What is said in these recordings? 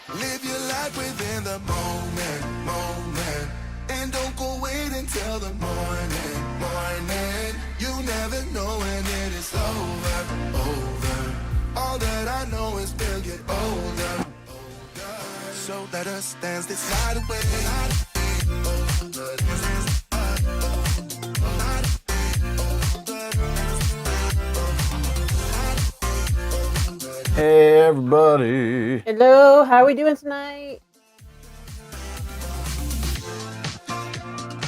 Live your life within the moment, and don't go wait until the morning. You never know when it is over. All that I know is we'll get older. So let us dance this night away. Hey everybody. Hello, how are we doing tonight?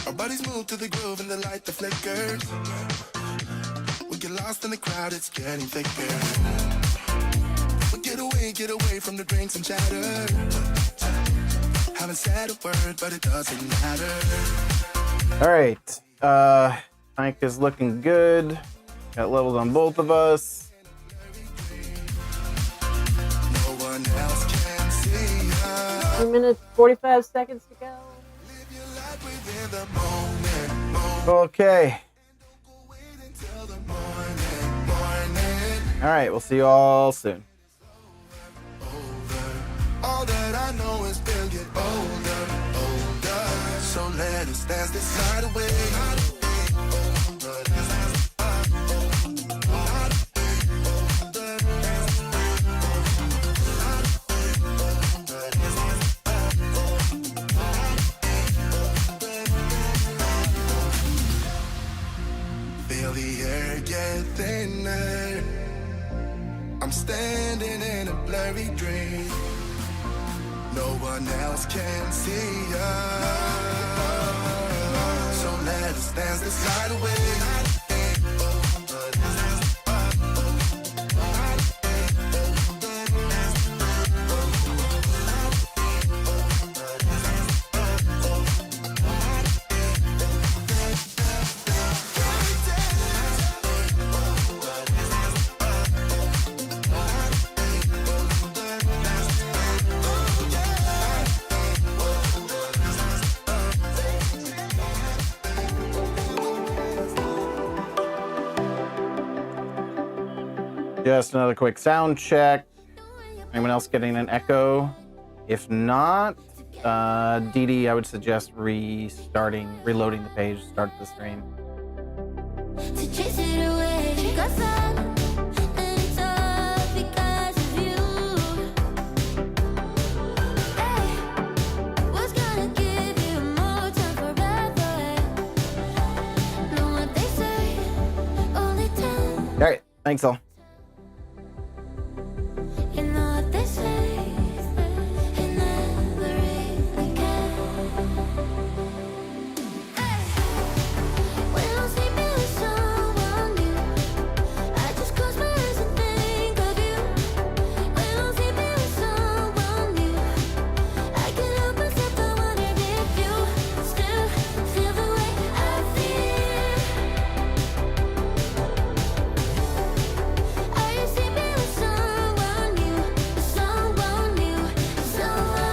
Our bodies move to the groove and the light that flickers. We get lost in the crowd, it's getting thicker. We get away from the drinks and chatter. Haven't said a word, but it doesn't matter. Alright. Mike is looking good. Got levels on both of us. 2 minutes, 45 seconds to go. Okay. Alright, we'll see you all soon. All that I know is we'll get older. So let us dance this night away. Feel the air get thinner. I'm standing in a blurry dream. No one else can see us. So let us dance this night away. Just another quick sound check. Anyone else getting an echo? If not, Dee Dee, I would suggest reloading the page to start the stream. To chase it away, because and it's all because of you. Hey, what's gonna give you more time forever? Know what they say, only time. All right, thanks all. You know what they say, you never really care. Hey, when I'm sleeping with someone new, I just close my eyes and think of you. When I'm sleeping with someone new, I can't help myself, I wonder if you still feel the way I feel. Are you sleeping with someone new, someone new, someone?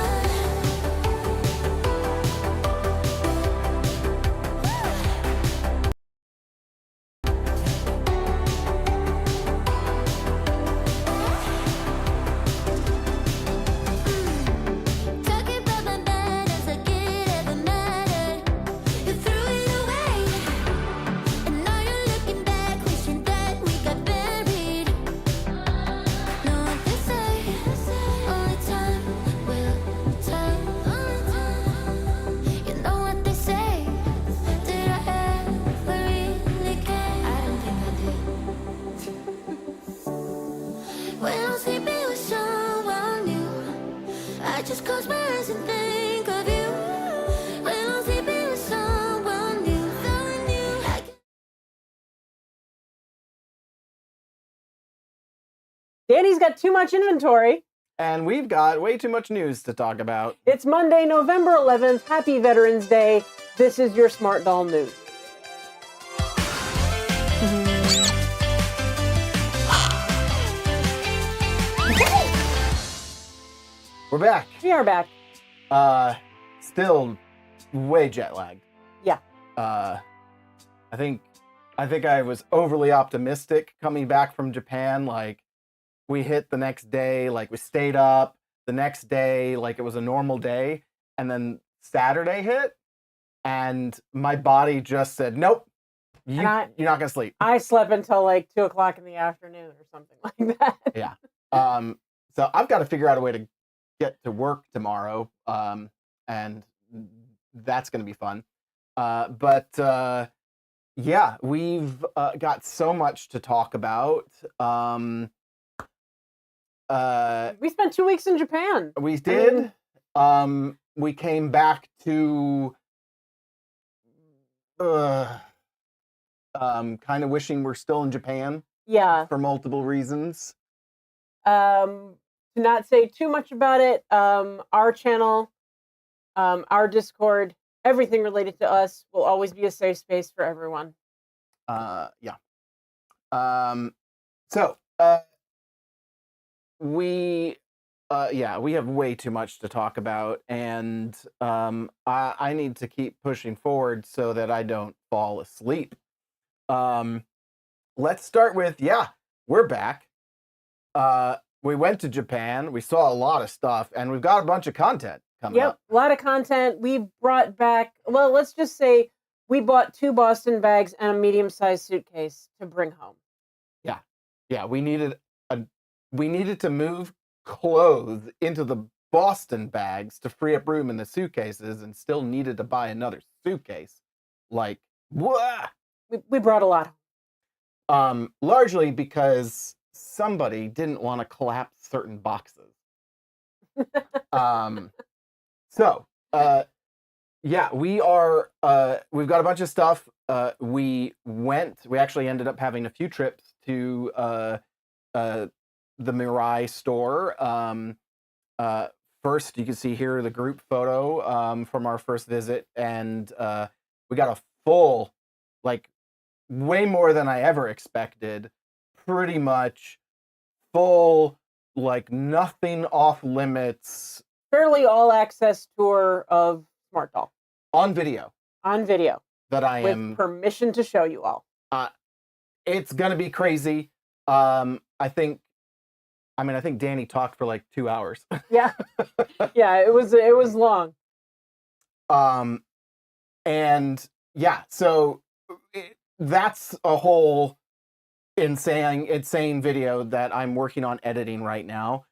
Talking about my bad as like it ever mattered. You threw it away, and now you're looking back, wishing that we got buried. Know what they say, only time will tell. You know what they say, did I ever really care? I don't think I did. When I'm sleeping with someone new, I just close my eyes and think of you. When I'm sleeping with someone new, I Danny's got too much inventory. And we've got way too much news to talk about. It's Monday, November 11th. Happy Veterans Day. This is your Smart Doll News. We're back. We are back. Still way jet lagged. Yeah. I think I was overly optimistic coming back from Japan. Like, we hit the next day, like we stayed up. the next day like it was a normal day, and then Saturday hit, and my body just said, "Nope, you're not gonna sleep." I slept until like 2 o'clock in the afternoon or something like that. Yeah. So I've got to figure out a way to get to work tomorrow, and that's going to be fun. Yeah, we've got so much to talk about. We spent 2 weeks in Japan. We did. We came back to kind of wishing we're still in Japan Yeah. for multiple reasons. To not say too much about it, our channel, our Discord, everything related to us will always be a safe space for everyone. Yeah. We we have way too much to talk about, and I need to keep pushing forward so that I don't fall asleep. Let's start with, we're back. We went to Japan, we saw a lot of stuff, and we've got a bunch of content coming up. A lot of content. We brought back, well, let's just say we bought 2 Boston bags and a medium-sized suitcase to bring home. Yeah, we needed to move clothes into the Boston bags to free up room in the suitcases, and still needed to buy another suitcase. Like, what? We brought a lot. Largely because somebody didn't want to collapse certain boxes. We are, we've got a bunch of stuff. We actually ended up having a few trips to the Mirai store. First, you can see here the group photo from our first visit, and we got a full, like, way more than I ever expected, pretty much full, like, nothing off limits, Fairly all-access tour of Smart Doll on video on video that I with am. permission to show you all. It's gonna be crazy. I think Danny talked for like 2 hours. Yeah, yeah, it was long. So that's a whole insane video that I'm working on editing right now.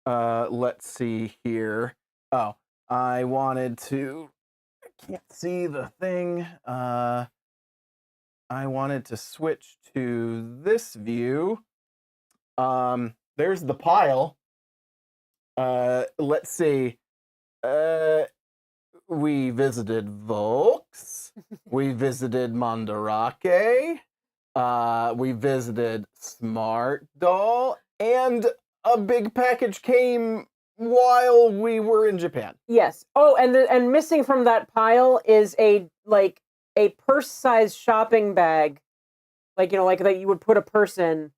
Let's see here. Oh, I can't see the thing. I wanted to switch to this view. There's the pile. Let's see. We visited Volks. We visited Mandarake. We visited Smart Doll, and a big package came while we were in Japan. Yes. Oh, and missing from that pile is a purse-sized shopping bag, like that you would put a purse in,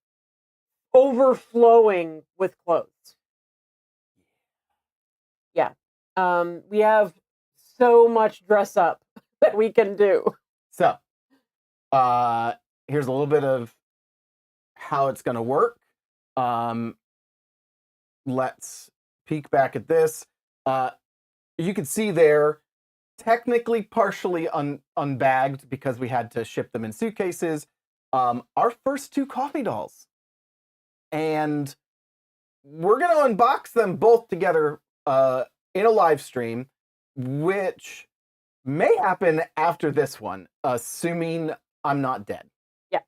overflowing with clothes. Yeah. We have so much dress up that we can do. So, here's a little bit of how it's going to work. Let's peek back at this. You can see there, technically partially unbagged because we had to ship them in suitcases, our first 2 coffee dolls. And we're going to unbox them both together in a live stream, which may happen after this one, assuming I'm not dead. Yeah.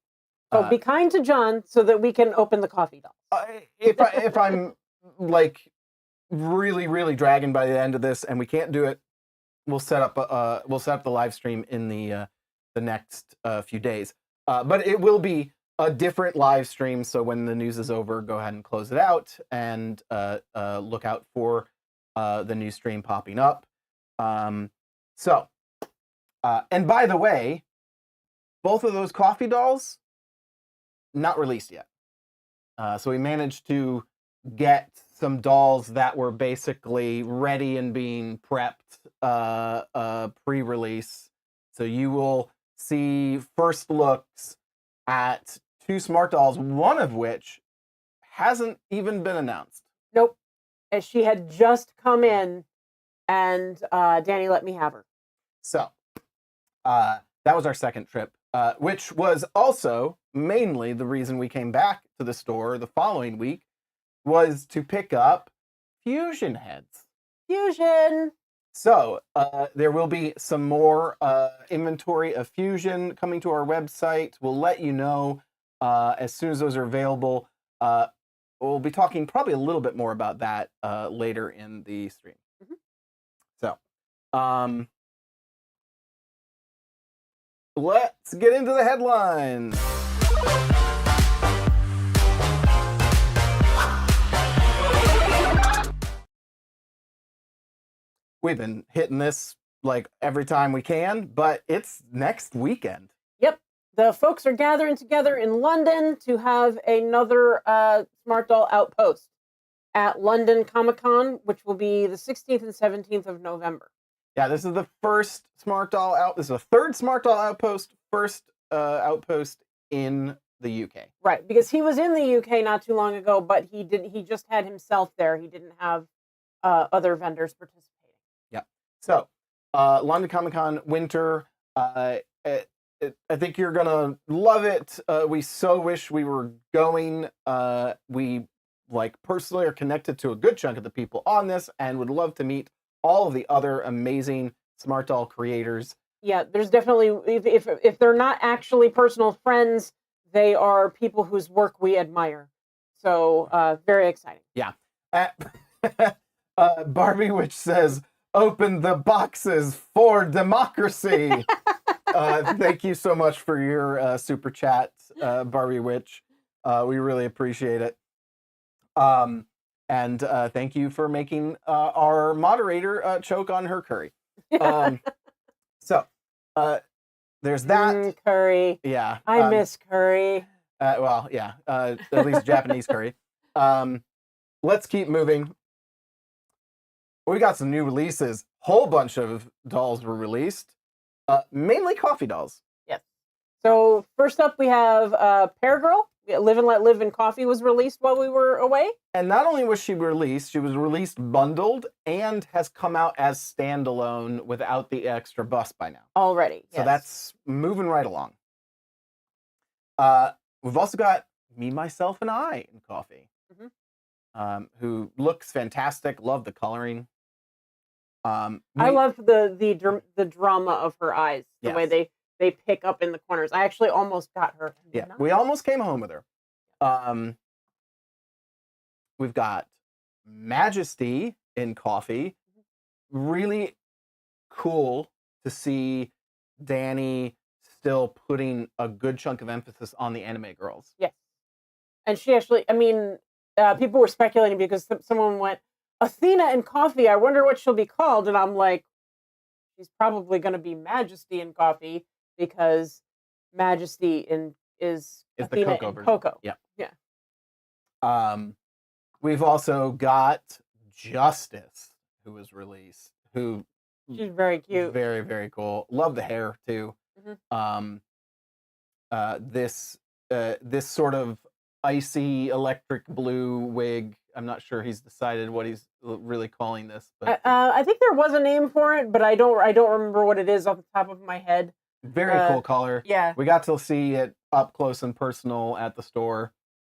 So be kind to John so that we can open the coffee dolls. If I'm like really, really dragging by the end of this and we can't do it, we'll set up the live stream in the next few days. But it will be a different live stream, so when the news is over, go ahead and close it out and look out for the new stream popping up. And by the way, both of those coffee dolls not released yet. So we managed to get some dolls that were basically ready and being prepped pre-release. So you will see first looks at 2 Smart Dolls, one of which hasn't even been announced. Nope. And she had just come in, and Danny let me have her. So, that was our second trip, which was also mainly the reason we came back to the store the following week, was to pick up fusion heads. Fusion. So, there will be some more inventory of fusion coming to our website. We'll let you know as soon as those are available. We'll be talking probably a little bit more about that later in the stream. Mhm. So, let's get into the headlines. We've been hitting this like every time we can, but it's next weekend. Yep. The folks are gathering together in London to have another Smart Doll Outpost at London Comic Con, which will be the 16th and 17th of November. Yeah, this is the first Smart Doll out. This is the third Smart Doll Outpost, first outpost in the UK. Right, because he was in the UK not too long ago, but he just had himself there. He didn't have other vendors participating. Yeah. So, London Comic Con winter. I think you're gonna love it. We so wish we were going. We personally are connected to a good chunk of the people on this, and would love to meet all of the other amazing Smart Doll creators. Yeah, there's definitely, if they're not actually personal friends, they are people whose work we admire. So very exciting. Yeah. Barbie Witch says, "Open the boxes for democracy." Thank you so much for your super chat, Barbie Witch. We really appreciate it. And thank you for making our moderator choke on her curry. So there's that. Curry. Yeah. I miss curry. Well, yeah. At least Japanese curry. Let's keep moving. We got some new releases. Whole bunch of dolls were released. Mainly coffee dolls. Yes. So first up, we have Pear Girl. Live and Let Live in Coffee was released while we were away. And not only was she released bundled and has come out as standalone without the extra bust by now. Already. So that's moving right along. We've also got Me, Myself, and I in Coffee, who looks fantastic. Love the coloring. I love the drama of her eyes, the way they pick up in the corners. I actually almost got her. Yeah, we almost came home with her. We've got Majesty in Coffee. Really cool to see Danny still putting a good chunk of emphasis on the anime girls. Yes. And she actually, I mean, people were speculating because someone went, Athena in Coffee, I wonder what she'll be called. And I'm like, she's probably going to be Majesty in Coffee because Majesty is Athena the Coco version. Coco. Yeah. Yeah. We've also got Justice, who was released, who she's very cute. Very, very cool. Love the hair too. This sort of icy electric blue wig. I'm not sure he's decided what he's really calling this, but I think there was a name for it, but I don't remember what it is off the top of my head. Very cool color. Yeah. We got to see it up close and personal at the store.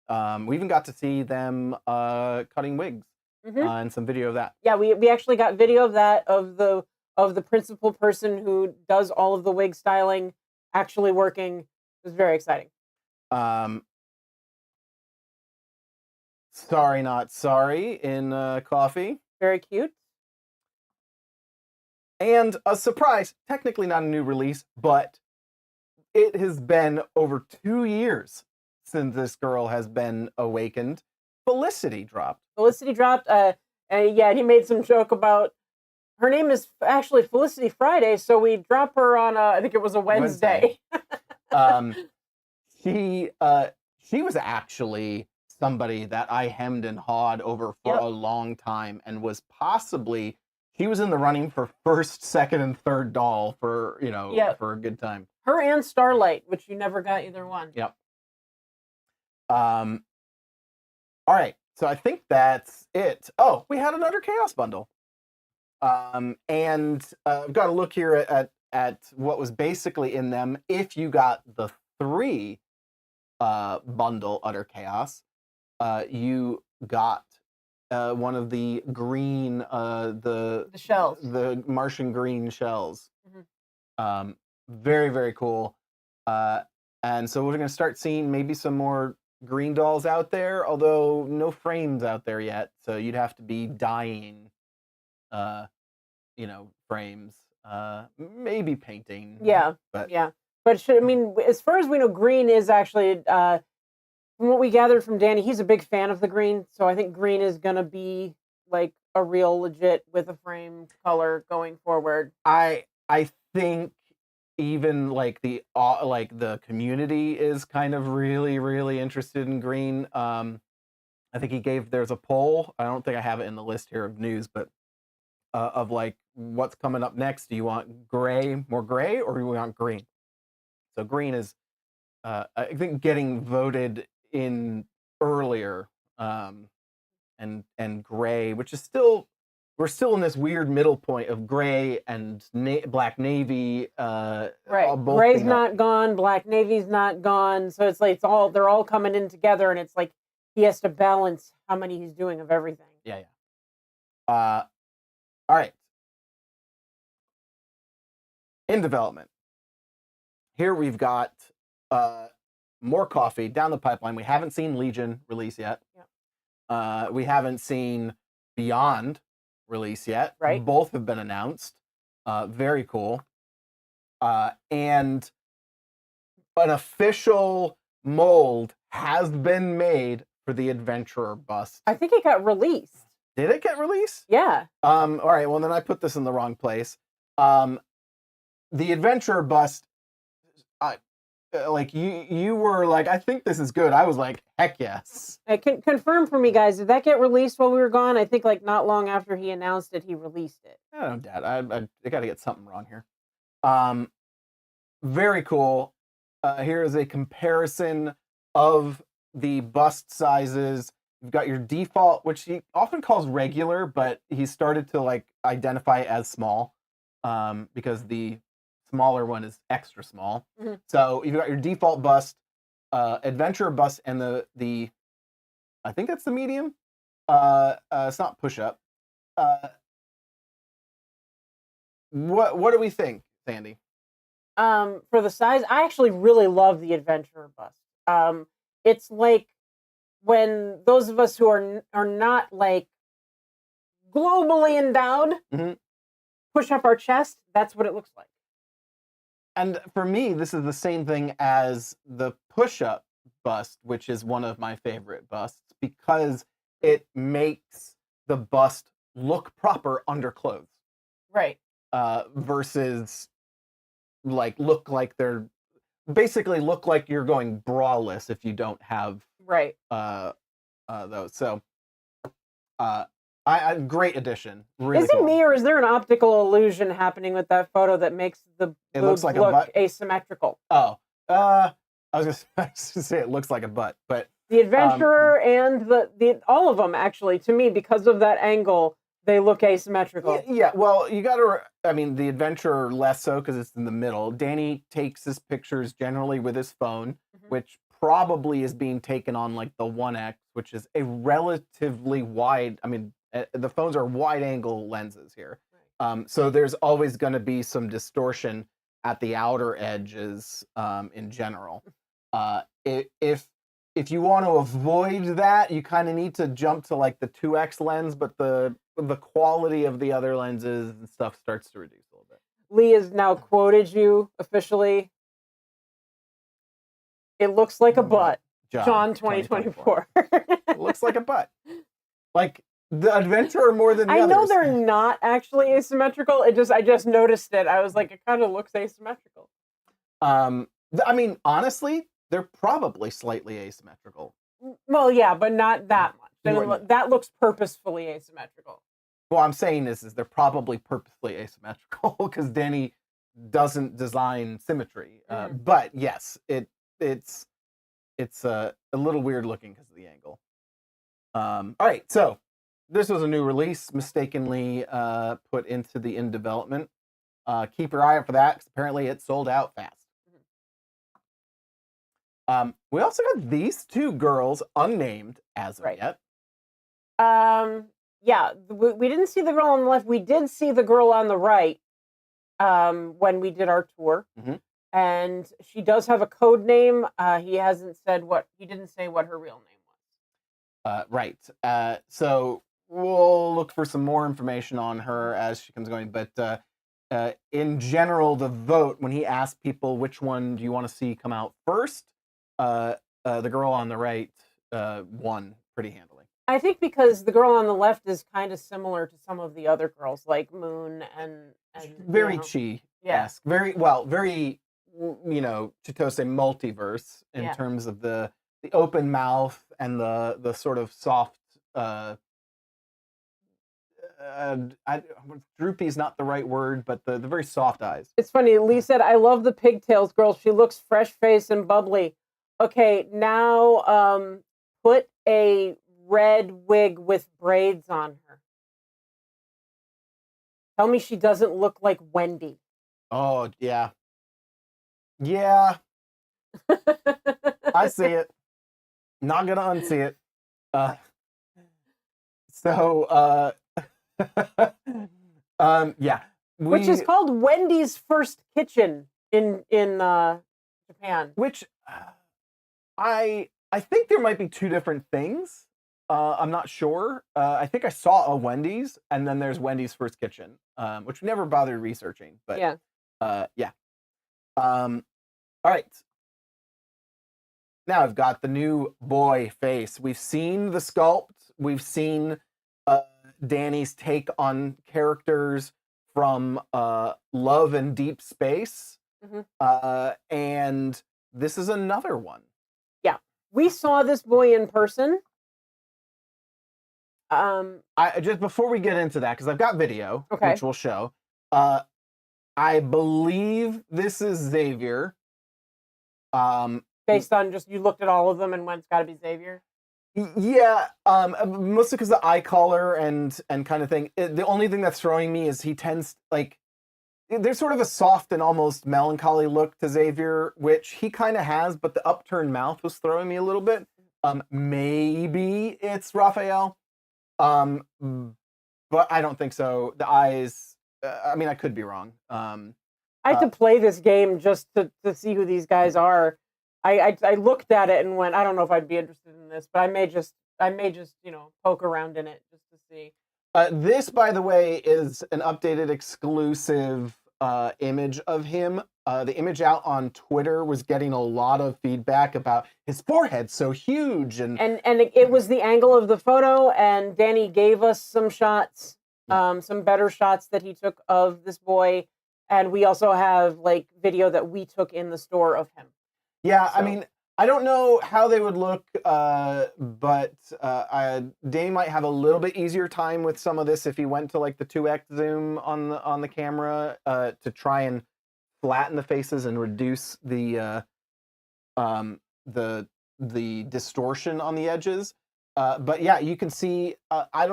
We even got to see them cutting wigs and some video of that. Yeah, we actually got video of that of the principal person who does all of the wig styling actually working. It was very exciting. Sorry Not Sorry in Coffee. Very cute. And a surprise, technically not a new release, but it has been over 2 years since this girl has been awakened. Felicity dropped. Yeah, he made some joke about her name is actually Felicity Friday, so we drop her on I think it was a Wednesday. She was actually somebody that I hemmed and hawed over for a long time, and was possibly, she was in the running for first, second, and third doll for, for a good time. Her and Starlight, which you never got either one. Yep. All right. So I think that's it. Oh, we had another Chaos bundle. And I've got to look here at what was basically in them. If you got the 3 bundle Utter Chaos, you got one of the green The shells. the Martian green shells. Mhm. Very, very cool. And so we're going to start seeing maybe some more green dolls out there, although no frames out there yet. So you'd have to be dyeing, frames, maybe painting. Yeah, But yeah. But I mean, as far as we know, green is actually, from what we gathered from Danny, he's a big fan of the green. So I think green is going to be like a real legit with a frame color going forward. I think even like the community is kind of really, really interested in green. I think there's a poll. I don't think I have it in the list here of news, but of like what's coming up next. Do you want more gray, or do you want green? So green is, I think, getting voted in earlier, and gray, which is still, we're still in this weird middle point of gray and black navy. Right. Both Gray's being up. not gone. Black navy's not gone. So it's like they're all coming in together, and it's like he has to balance how many he's doing of everything. Yeah. All right. In development, here we've got more coffee down the pipeline. We haven't seen Legion release yet. Yeah. We haven't seen Beyond release yet. Right. Both have been announced. Very cool. And an official mold has been made for the Adventurer bust. I think it got released. Did it get released? Yeah. All right. Well, then I put this in the wrong place. The Adventurer bust. Like you were like, I think this is good. I was like, heck yes. Confirm for me, guys. Did that get released while we were gone? I think like not long after he announced it, he released it. I don't know, Dad. I got to get something wrong here. Very cool. Here is a comparison of the bust sizes. You've got your default, which he often calls regular, but he started to like identify it as small, because the smaller one is extra small. Mm-hmm. So you've got your default bust, adventurer bust, and the I think that's the medium. It's not push up. What do we think, Sandy? For the size, I actually really love the adventurer bust. It's like when those of us who are not like globally endowed push up our chest. That's what it looks like. And for me, this is the same thing as the push-up bust, which is one of my favorite busts, because it makes the bust look proper under clothes. Right. Versus like look like you're going braless if you don't have right those. So I great addition. Really is it cool. me, or is there an optical illusion happening with that photo that makes the It boobs looks like a look butt? asymmetrical? Oh, I was gonna say it looks like a butt, but The adventurer and the all of them, actually, to me, because of that angle, they look asymmetrical. yeah. Well, you got to. I mean, the adventurer less so because it's in the middle. Danny takes his pictures generally with his phone, which probably is being taken on like the 1X, which is a relatively wide. I mean, the phones are wide angle lenses here, so there's always going to be some distortion at the outer edges in general. If you want to avoid that, you kind of need to jump to like the 2X lens, but the quality of the other lenses and stuff starts to reduce a little bit. Lee has now quoted you officially. It looks like a butt. John 2024. It looks like a butt. Like the adventurer more than the I others. know they're not actually asymmetrical. I just noticed it. I was like, it kind of looks asymmetrical. I mean, honestly, they're probably slightly asymmetrical. Well, yeah, but not that much. Right. That looks purposefully asymmetrical. What I'm saying is they're probably purposely asymmetrical because Danny doesn't design symmetry. But yes, it's a little weird looking because of the angle. All right, so this was a new release, mistakenly put into the in development. Keep your eye out for that, because apparently it sold out fast. We also got these two girls unnamed as of Right. yet. Yeah, we didn't see the girl on the left. We did see the girl on the right when we did our tour. Mhm. And she does have a code name. He didn't say what her real name was. Right. So we'll look for some more information on her as she comes going. But in general, the vote, when he asked people which one do you want to see come out first, the girl on the right won pretty handily. I think because the girl on the left is kind of similar to some of the other girls, like Moon and Very you know, Chi-esque. Very Chitose multiverse in terms of the open mouth and the sort of soft droopy is not the right word, but the very soft eyes. It's funny. Lee said, "I love the pigtails girl. She looks fresh faced and bubbly." Okay, now put a red wig with braids on her. Tell me she doesn't look like Wendy. Oh yeah. Yeah, I see it. Not gonna unsee it. Yeah. Which is called Wendy's First Kitchen in Japan. Which I think there might be two different things. I'm not sure. I think I saw a Wendy's, and then there's Wendy's First Kitchen, which we never bothered researching. But Yeah. yeah. All right. Now I've got the new boy face. We've seen the sculpt. We've seen Danny's take on characters from Love and Deep Space. And this is another one. Yeah. We saw this boy in person. I just before we get into that, because I've got video, Okay. which we'll show. I believe this is Xavier. Based on just you looked at all of them and went, it's got to be Xavier. Yeah, mostly because the eye color and kind of thing. The only thing that's throwing me is he tends there's sort of a soft and almost melancholy look to Xavier, which he kind of has, but the upturned mouth was throwing me a little bit. Maybe it's Raphael, but I don't think so. The eyes. I mean, I could be wrong. I had to play this game just to see who these guys are. I looked at it and went, I don't know if I'd be interested in this, but I may just poke around in it just to see. This, by the way, is an updated exclusive image of him. The image out on Twitter was getting a lot of feedback about his forehead so huge, and it was the angle of the photo, and Danny gave us some shots, some better shots that he took of this boy, and we also have video that we took in the store of him. Yeah, so. I mean, I don't know how they would look, but Danny might have a little bit easier time with some of this if he went to the 2x zoom on the camera to try and flatten the faces and reduce the distortion on the edges. But yeah, you can see. I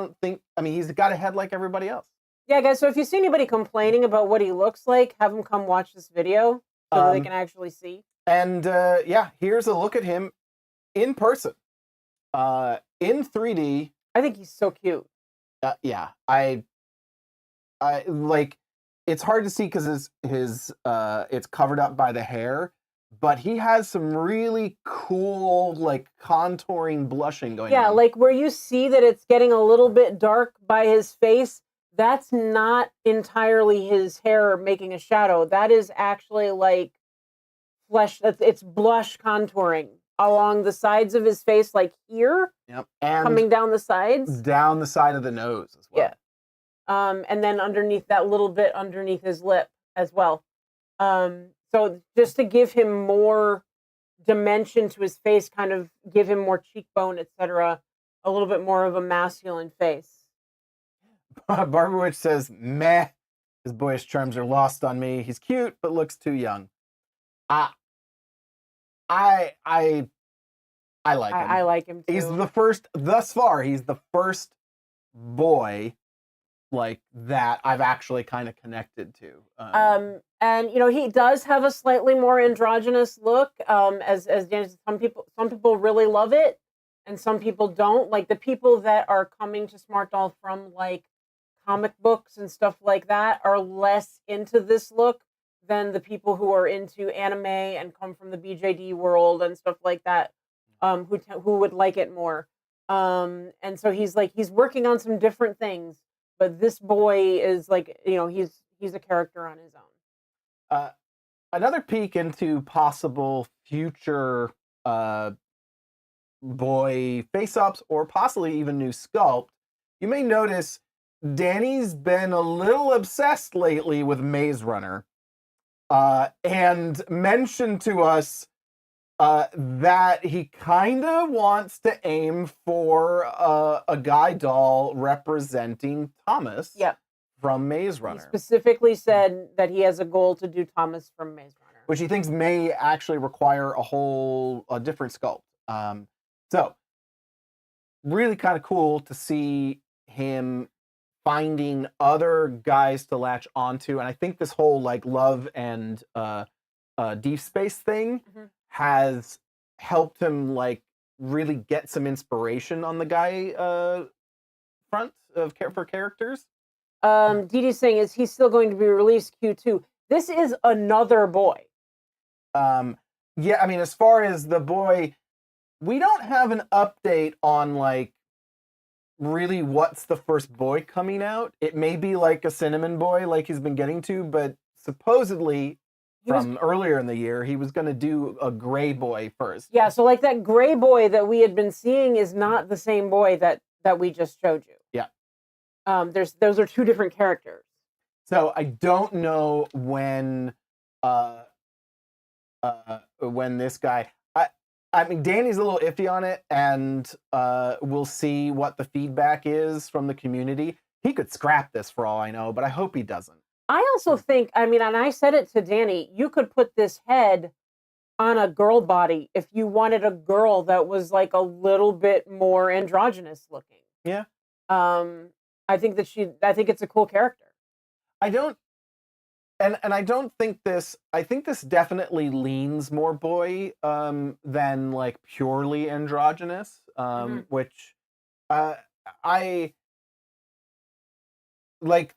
mean, he's got a head like everybody else. Yeah, guys. So if you see anybody complaining about what he looks like, have them come watch this video so that they can actually see. And yeah, here's a look at him in person, in 3D. I think he's so cute. Yeah, I like. It's hard to see because his it's covered up by the hair, but he has some really cool contouring blushing going on. Yeah, where you see that it's getting a little bit dark by his face. That's not entirely his hair making a shadow. That is actually flesh. It's blush contouring along the sides of his face, here. Yep, and coming down the sides, down the side of the nose as well. Yeah. And then underneath that little bit underneath his lip as well. So just to give him more dimension to his face, kind of give him more cheekbone, etc., a little bit more of a masculine face. Barbara says, "Meh, his boyish charms are lost on me. He's cute, but looks too young." I I like him. I like him too. He's the first, thus far, he's the first boy like that I've actually kind of connected to. And you know, he does have a slightly more androgynous look. As Dan said, some people really love it, and some people don't. Like the people that are coming to Smart Doll from like comic books and stuff like that are less into this look than the people who are into anime and come from the BJD world and stuff like that. Who would like it more. And so he's working on some different things, but this boy is like, you know, he's a character on his own. Another peek into possible future boy face-ups or possibly even new sculpt. You may notice Danny's been a little obsessed lately with Maze Runner, and mentioned to us that he kind of wants to aim for a guy doll representing Thomas. Yep. From Maze He Runner. specifically said that he has a goal to do Thomas from Maze Runner, Which he thinks may actually require a different sculpt. So really kind of cool to see him finding other guys to latch onto, and I think this whole like love and deep space thing has helped him like really get some inspiration on the guy front for characters. Dee Dee's saying, is he still going to be released Q2? This is another boy. Yeah, I mean, as far as the boy, we don't have an update on like really what's the first boy coming out. It may be like a cinnamon boy like he's been getting to, but supposedly from earlier in the year, he was going to do a gray boy first. Yeah, so like that gray boy that we had been seeing is not the same boy that we just showed you. Yeah. Those are two different characters. So I don't know when this guy. I mean, Danny's a little iffy on it, and we'll see what the feedback is from the community. He could scrap this for all I know, but I hope he doesn't. I also think, I mean, and I said it to Danny, you could put this head on a girl body if you wanted a girl that was like a little bit more androgynous looking. Yeah. I think it's a cool character. I don't think this. I think this definitely leans more boy than like purely androgynous. Which I like.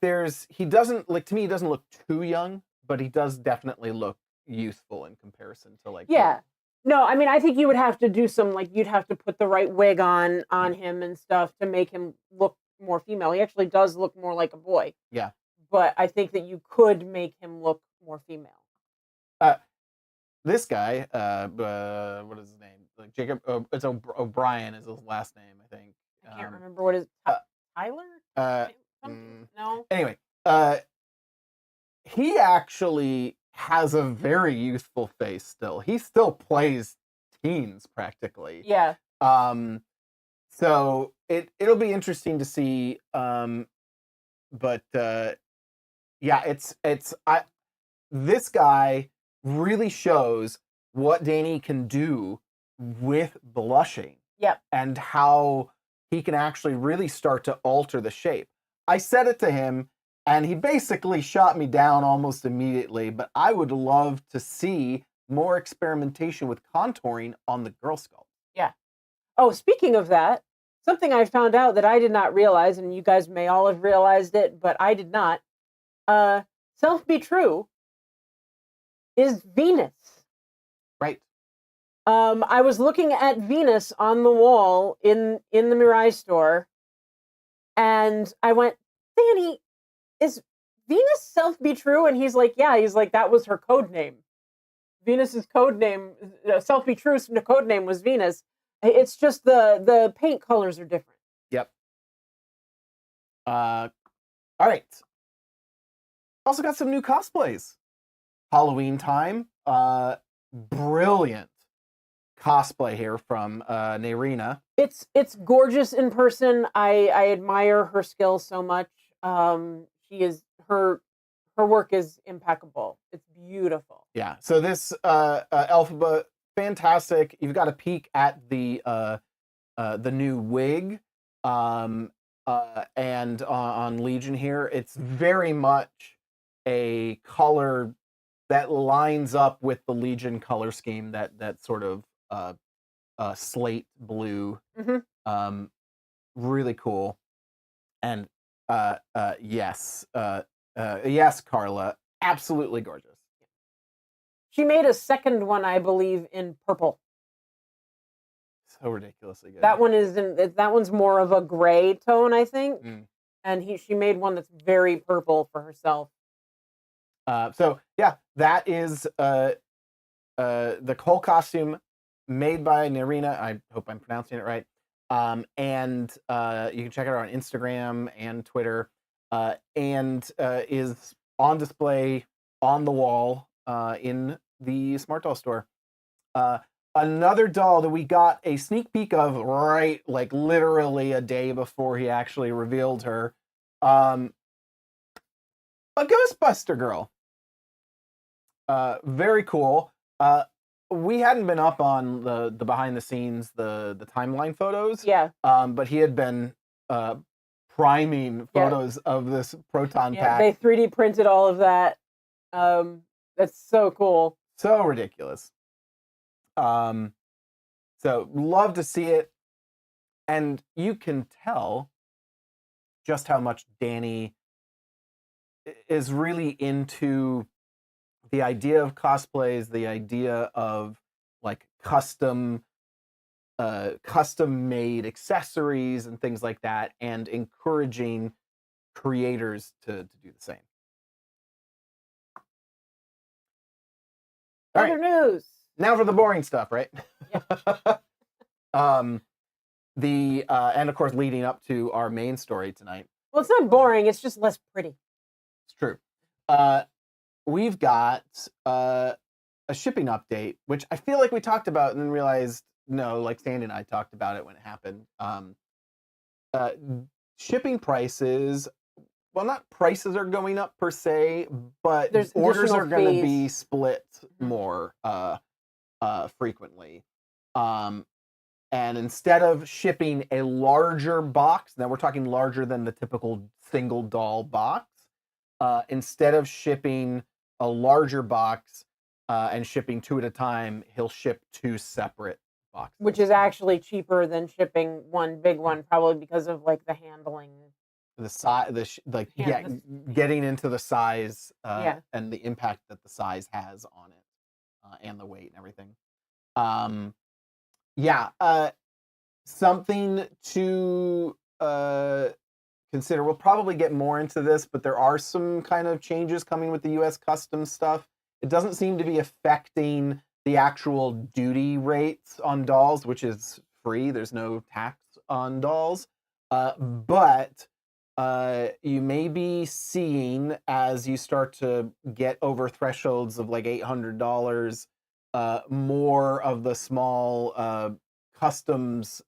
He doesn't like, to me. He doesn't look too young, but he does definitely look youthful in comparison to like. Yeah. No, I mean, I think you would have to do some like, you'd have to put the right wig on him and stuff to make him look more female. He actually does look more like a boy. Yeah. But I think that you could make him look more female. This guy, what is his name? Like Jacob. It's O'Brien is his last name, I think. I can't remember what his Tyler. No. Anyway, he actually has a very youthful face. Still, he still plays teens practically. Yeah. So it'll be interesting to see. But yeah, this guy really shows what Danny can do with blushing. Yep. And how he can actually really start to alter the shape. I said it to him, and he basically shot me down almost immediately, but I would love to see more experimentation with contouring on the girl sculpt. Yeah. Oh, speaking of that, something I found out that I did not realize, and you guys may all have realized it, but I did not. Self Be True is Venus. Right. I was looking at Venus on the wall in the Mirai store, and I went, Danny, is Venus Self Be True? And he's like, yeah. He's like, that was her code name. Venus's code name, Self Be True's code name was Venus. It's just the paint colors are different. Yep. All right. Also got some new cosplays. Halloween time. Brilliant cosplay here from Nerina. It's gorgeous in person. I admire her skills so much. Her work is impeccable. It's beautiful. Yeah. So this Alphaba fantastic. You've got a peek at the new wig, and on Legion here, it's very much a color that lines up with the Legion color scheme, that sort of slate blue. Really cool. And yes, yes, Carla, absolutely gorgeous. She made a second one, I believe, in purple. So ridiculously good. That one's more of a gray tone, I think. And she made one that's very purple for herself. So yeah, that is the whole costume made by Narina. I hope I'm pronouncing it right. And you can check it out on Instagram and Twitter, and is on display on the wall in the Smart Doll store. Another doll that we got a sneak peek of right, like literally a day before he actually revealed her, a Ghostbuster girl. Very cool. We hadn't been up on the behind the scenes, the timeline photos. Yeah. But he had been priming photos of this proton pack. They 3D printed all of that. That's so cool. So ridiculous. So love to see it. And you can tell just how much Danny is really into the idea of cosplays, the idea of like custom made accessories and things like that, and encouraging creators to do the same. All Other right. news. Now for the boring stuff, right? Yeah. And of course leading up to our main story tonight. Well, it's not boring, it's just less pretty. It's true. We've got a shipping update, which I feel like we talked about and then realized, no, like Sandy and I talked about it when it happened. Shipping prices, well, not prices are going up per se, but There's orders additional are going to fees. be split more frequently. And instead of shipping a larger box, now we're talking larger than the typical single doll box, instead of shipping a larger box and shipping 2 at a time, he'll ship 2 separate boxes. Which is actually cheaper than shipping one big one, probably because of like the handling. The size, getting into the size and the impact that the size has on it, and the weight and everything. Something to consider. We'll probably get more into this, but there are some kind of changes coming with the U.S. Customs stuff. It doesn't seem to be affecting the actual duty rates on dolls, which is free. There's no tax on dolls. But you may be seeing, as you start to get over thresholds of like $800, more of the small customs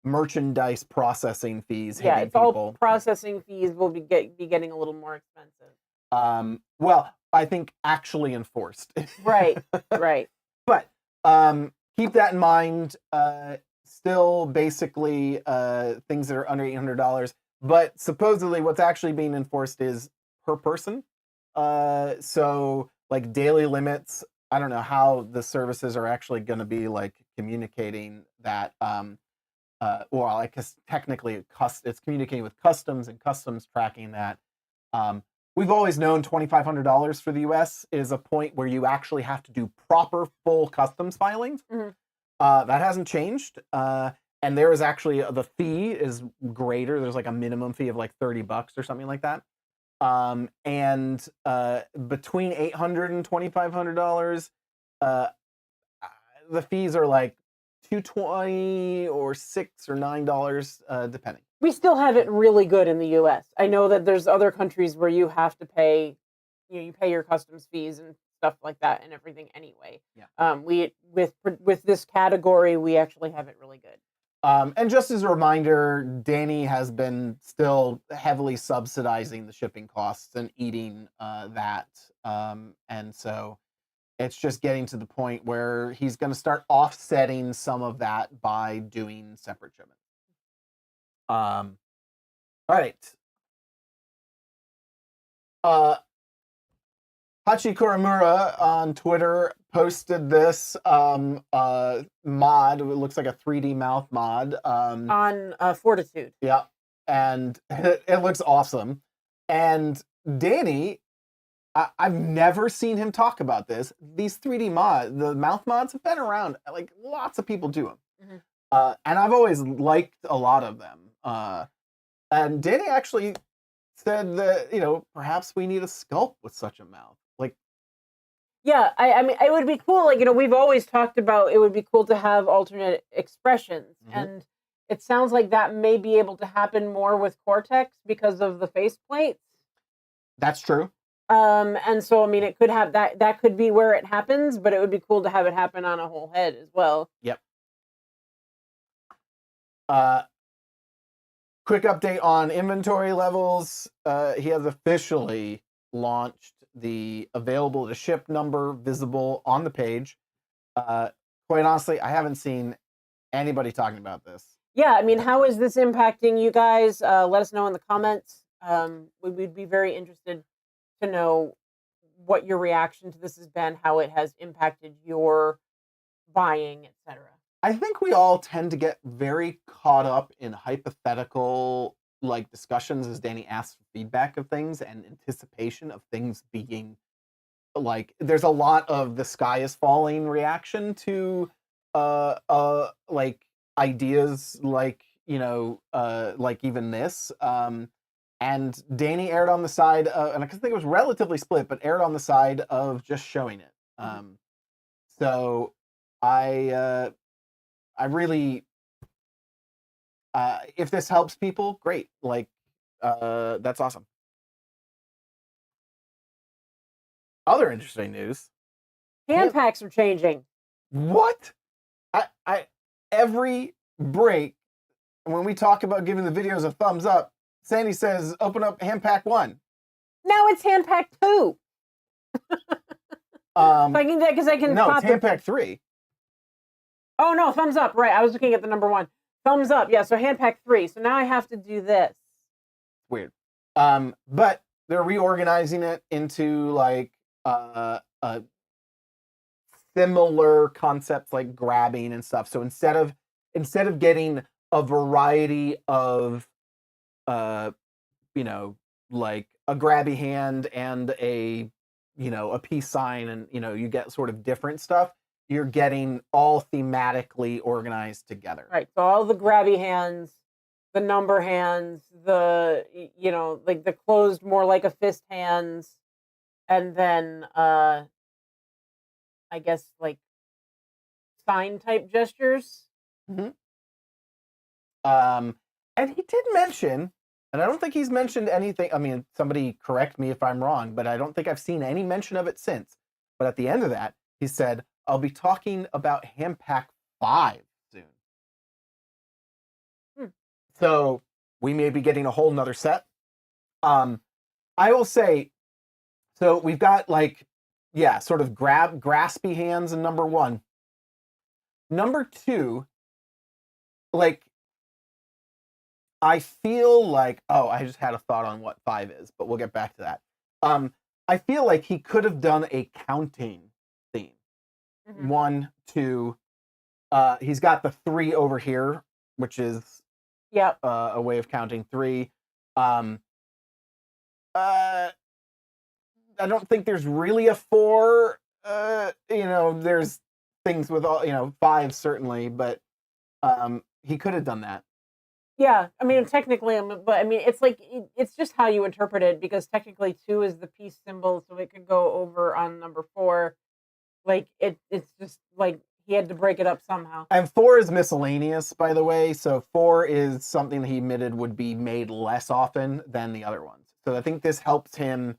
merchandise processing fees hitting It's people. all processing fees will be getting a little more expensive. Well, I think actually enforced. Right. But keep that in mind. Still basically things that are under $800. But supposedly what's actually being enforced is per person. So like daily limits, I don't know how the services are actually going to be like communicating that. Well, I guess technically it's communicating with customs and customs tracking that. We've always known $2,500 for the US is a point where you actually have to do proper full customs filings. That hasn't changed. And there is actually, the fee is greater. There's like a minimum fee of like $30 or something like that. And between $800 and $2,500, the fees are like $220 or $6 or $9, depending. We still have it really good in the U.S. I know that there's other countries where you have to pay, you pay your customs fees and stuff like that and everything anyway. Yeah. We with this category, we actually have it really good. And just as a reminder, Danny has been still heavily subsidizing the shipping costs and eating that. And so It's just getting to the point where he's going to start offsetting some of that by doing separate shipments. All right. Hachi Kuramura on Twitter posted this mod. It looks like a 3D mouth mod. On Fortitude. Yeah, and it looks awesome. And Danny, I've never seen him talk about this. These 3D mods, the mouth mods, have been around. Like lots of people do them, and I've always liked a lot of them. And Danny actually said that perhaps we need a sculpt with such a mouth. Like, yeah, I mean, it would be cool. Like, we've always talked about it would be cool to have alternate expressions, and it sounds like that may be able to happen more with Cortex because of the faceplates. That's true. And so, I mean, it could have that could be where it happens, but it would be cool to have it happen on a whole head as well. Yep. Quick update on inventory levels. He has officially launched the available to ship number visible on the page. Quite honestly, I haven't seen anybody talking about this. Yeah, I mean, how is this impacting you guys? Let us know in the comments. We'd be very interested to know what your reaction to this has been, how it has impacted your buying, etc. I think we all tend to get very caught up in hypothetical discussions as Danny asks for feedback of things and anticipation of things being there's a lot of the sky is falling reaction to ideas like even this. And Danny aired on the side of, and I think it was relatively split, but aired on the side of just showing it. So I really, if this helps people, great. That's awesome. Other interesting news. Hand packs are changing. What? I every break when we talk about giving the videos a thumbs up, Sandy says, "Open up hand pack 1." Now it's hand pack 2. I can because I can. No, it's hand pack 3. Oh no, thumbs up. Right, I was looking at the number 1. Thumbs up. Yeah, so hand pack 3. So now I have to do this. Weird. But they're reorganizing it into similar concepts like grabbing and stuff. So instead of getting a variety of like a grabby hand and a peace sign, and you get sort of different stuff, you're getting all thematically organized together. Right. So all the grabby hands, the number hands, the the closed more like a fist hands, and then I guess sign type gestures. And he did mention, and I don't think he's mentioned anything. I mean, somebody correct me if I'm wrong, but I don't think I've seen any mention of it since. But at the end of that, he said, "I'll be talking about hand pack 5 soon." So we may be getting a whole nother set. I will say, so we've got sort of graspy hands in number 1. Number 2, I feel I just had a thought on what 5 is, but we'll get back to that. I feel like he could have done a counting theme. 1, 2. He's got the 3 over here, which is a way of counting 3. I don't think there's really a 4. There's things with all 5 certainly, but he could have done that. Yeah, I mean, technically, but I mean, it's just how you interpret it, because technically 2 is the peace symbol, so it could go over on number 4. It's just he had to break it up somehow. And 4 is miscellaneous, by the way. So 4 is something that he admitted would be made less often than the other ones. So I think this helps him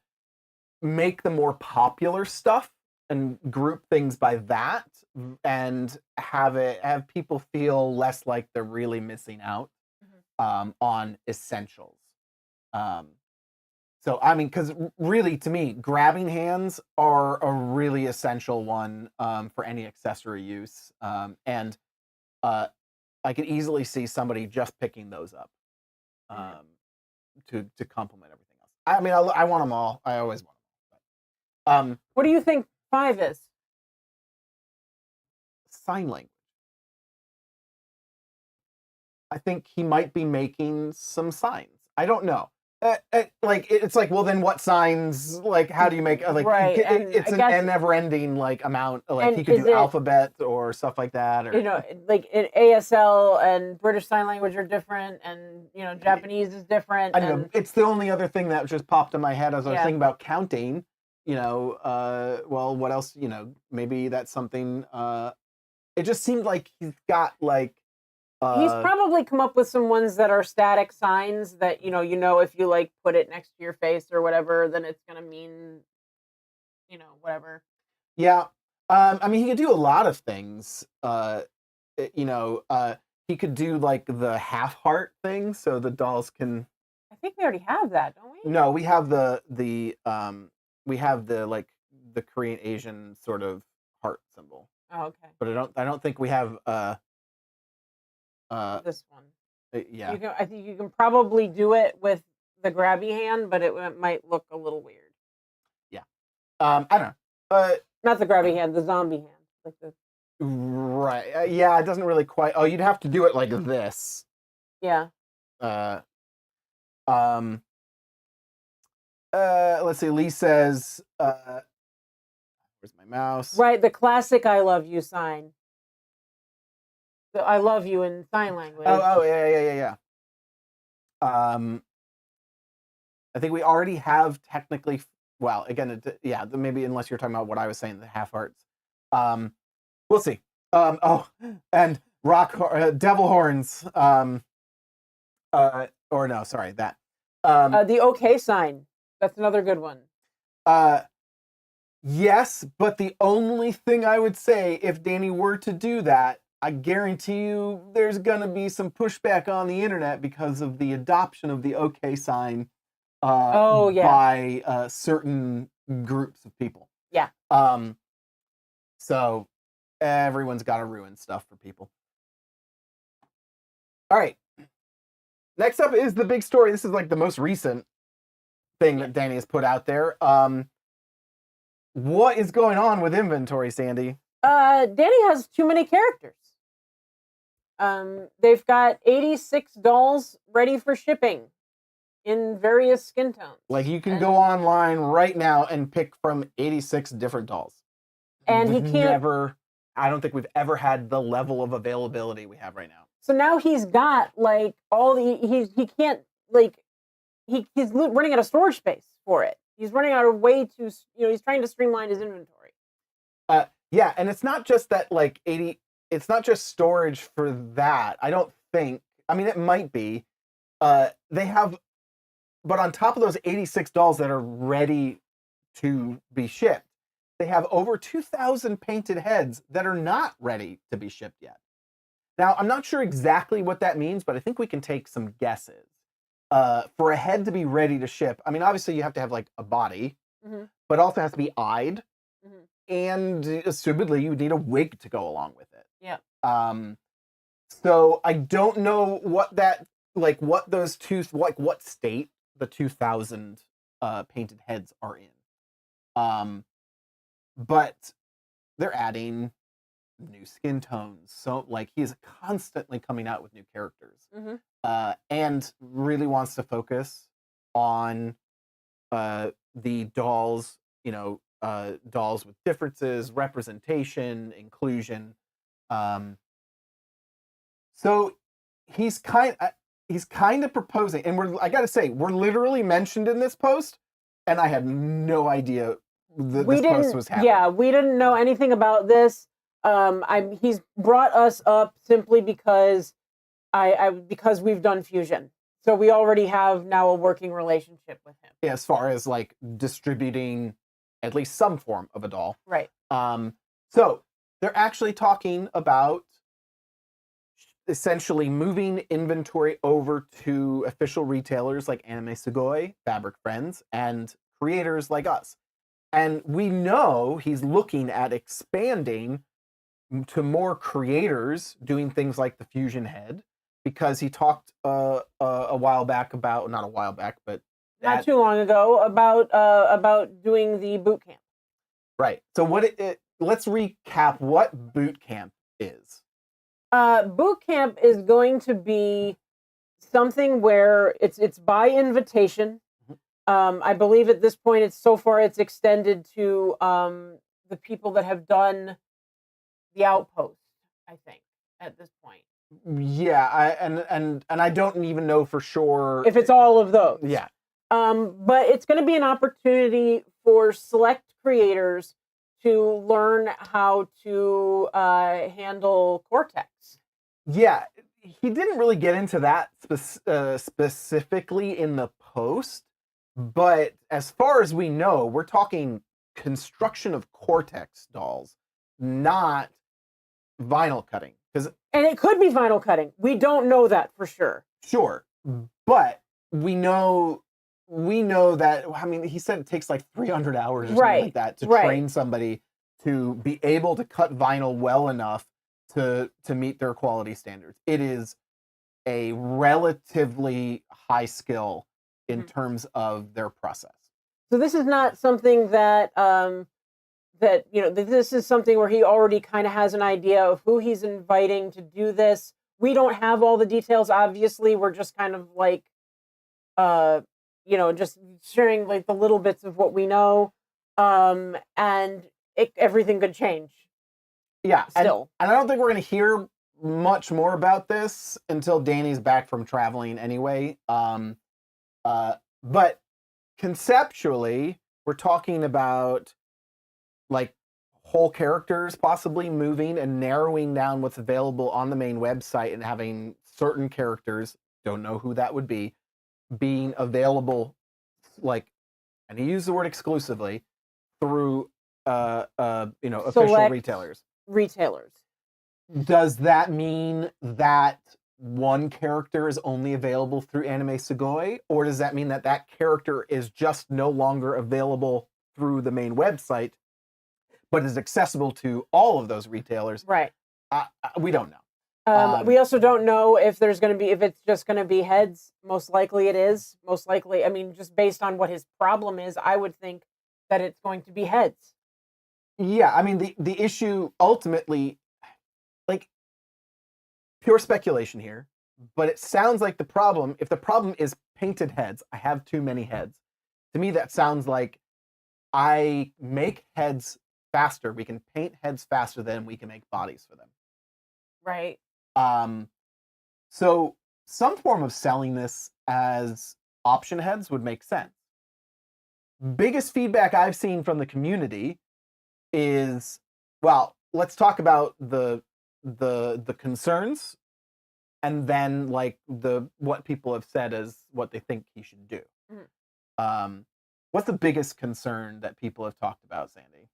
make the more popular stuff and group things by that, and have people feel less like they're really missing out on essentials. So, I mean, because really, to me, grabbing hands are a really essential one for any accessory use. And I could easily see somebody just picking those up to complement everything else. I mean, I want them all. I always want them all. But, What do you think 5 is? sign language. I think he might be making some signs. I don't know. Like it's like, well, then what signs? Like, how do you make like? Right, and It's I a guess- never-ending like amount. Like And he could is do it- alphabet or stuff like that. Or You know, like in ASL and British Sign Language are different, and you know, Japanese is different. I don't know. And It's the only other thing that just popped in my head as I was Yeah. thinking about counting. You know, well, what else? You know, maybe that's something. It just seemed like he's got like. he's probably come up with some ones that are static signs that you know if you like put it next to your face or whatever, then it's gonna mean, you know, whatever. Yeah. I mean, he could do a lot of things. You know, he could do like the half heart thing, so the dolls can. I think we already have that, don't we? No, we have we have the like the Korean Asian sort of heart symbol, Oh, okay. but I don't think we have This one. yeah. I think you can probably do it with the grabby hand, but it might look a little weird. I don't know. But Not the grabby hand, the zombie hand. Like the right, yeah, it doesn't really quite. Oh, you'd have to do it like this. yeah. Let's see. Lee says, "Where's my mouse?" Right, the classic "I love you" sign. The "I love you" in sign language. Oh, yeah. I think we already have technically. Well, again, yeah, maybe unless you're talking about what I was saying, the half hearts. We'll see. Oh, and devil horns. Or no, sorry, that. The okay sign. That's another good one. Yes, but the only thing I would say if Danny were to do that, I guarantee you there's gonna be some pushback on the internet because of the adoption of the okay sign Oh, yeah. by certain groups of people. Yeah. So everyone's got to ruin stuff for people. All right. Next up is the big story. This is like the most recent thing that Danny has put out there. What is going on with inventory, Sandy? Danny has too many characters. They've got 86 dolls ready for shipping in various skin tones. Like you can go online right now and pick from 86 different dolls. And he We've can't. I don't think we've ever had the level of availability we have right now. So now he's got like all the he can't like he's running out of storage space for it. He's running out of way to he's trying to streamline his inventory. Yeah, and it's not just that like 80. It's not just storage for that. I don't think. I mean, it might be. They have, but on top of those 86 dolls that are ready to be shipped, they have over 2,000 painted heads that are not ready to be shipped yet. Now, I'm not sure exactly what that means, but I think we can take some guesses. For a head to be ready to ship, I mean, obviously you have to have like a body, but also has to be eyed, and assumedly you would need a wig to go along with it. Yeah. So I don't know what that like what those what state the 2,000 painted heads are in. But they're adding new skin tones. So like he is constantly coming out with new characters. And really wants to focus on the dolls, dolls with differences, representation, inclusion. So he's kind of proposing, and I gotta say, we're literally mentioned in this post, and I had no idea that this post was happening. Yeah, we didn't know anything about this. He's brought us up simply because because we've done fusion, so we already have now a working relationship with him. Yeah, as far as like distributing at least some form of a doll, right? So they're actually talking about essentially moving inventory over to official retailers like Anime Sugoi, Fabric Friends, and creators like us. And we know he's looking at expanding to more creators doing things like the Fusion Head, because he talked a while back about, not a while back, but Not too long ago, about doing the boot camp. right. So let's recap what boot camp is. Boot camp is going to be something where it's by invitation. I believe at this point it's extended to the people that have done the outpost. I think at this point, Yeah, and I don't even know for sure if it's all of those. Yeah. But it's going to be an opportunity for select creators to learn how to handle Cortex. Yeah, he didn't really get into that specifically in the post, but as far as we know, we're talking construction of Cortex dolls, not vinyl cutting. And it could be vinyl cutting. We don't know that for sure. Sure, but we know that. I mean, he said it takes like 300 hours or something like that to train somebody to be able to cut vinyl well enough to meet their quality standards. It is a relatively high skill in terms of their process. So this is not something that this is something where he already kind of has an idea of who he's inviting to do this. We don't have all the details, obviously. We're just kind of like just sharing like the little bits of what we know. And everything could change. Yeah, still. And I don't think we're going to hear much more about this until Danny's back from traveling anyway. But conceptually, we're talking about like whole characters possibly moving and narrowing down what's available on the main website, and having certain characters, don't know who that would be, being available, like, and he used the word exclusively, through official Select retailers. Does that mean that one character is only available through Anime Sugoi, or does that mean that that character is just no longer available through the main website, but is accessible to all of those retailers? Right. We don't know. We also don't know if it's just going to be heads. Most likely it is. Most likely, I mean, just based on what his problem is, I would think that it's going to be heads. Yeah, I mean, the issue ultimately, like, pure speculation here, but it sounds like if the problem is painted heads, I have too many heads. To me, that sounds like I make heads faster. We can paint heads faster than we can make bodies for them. Right. So some form of selling this as option heads would make sense. Biggest feedback I've seen from the community is, well, let's talk about the concerns, and then like what people have said as what they think he should do. What's the biggest concern that people have talked about, Sandy?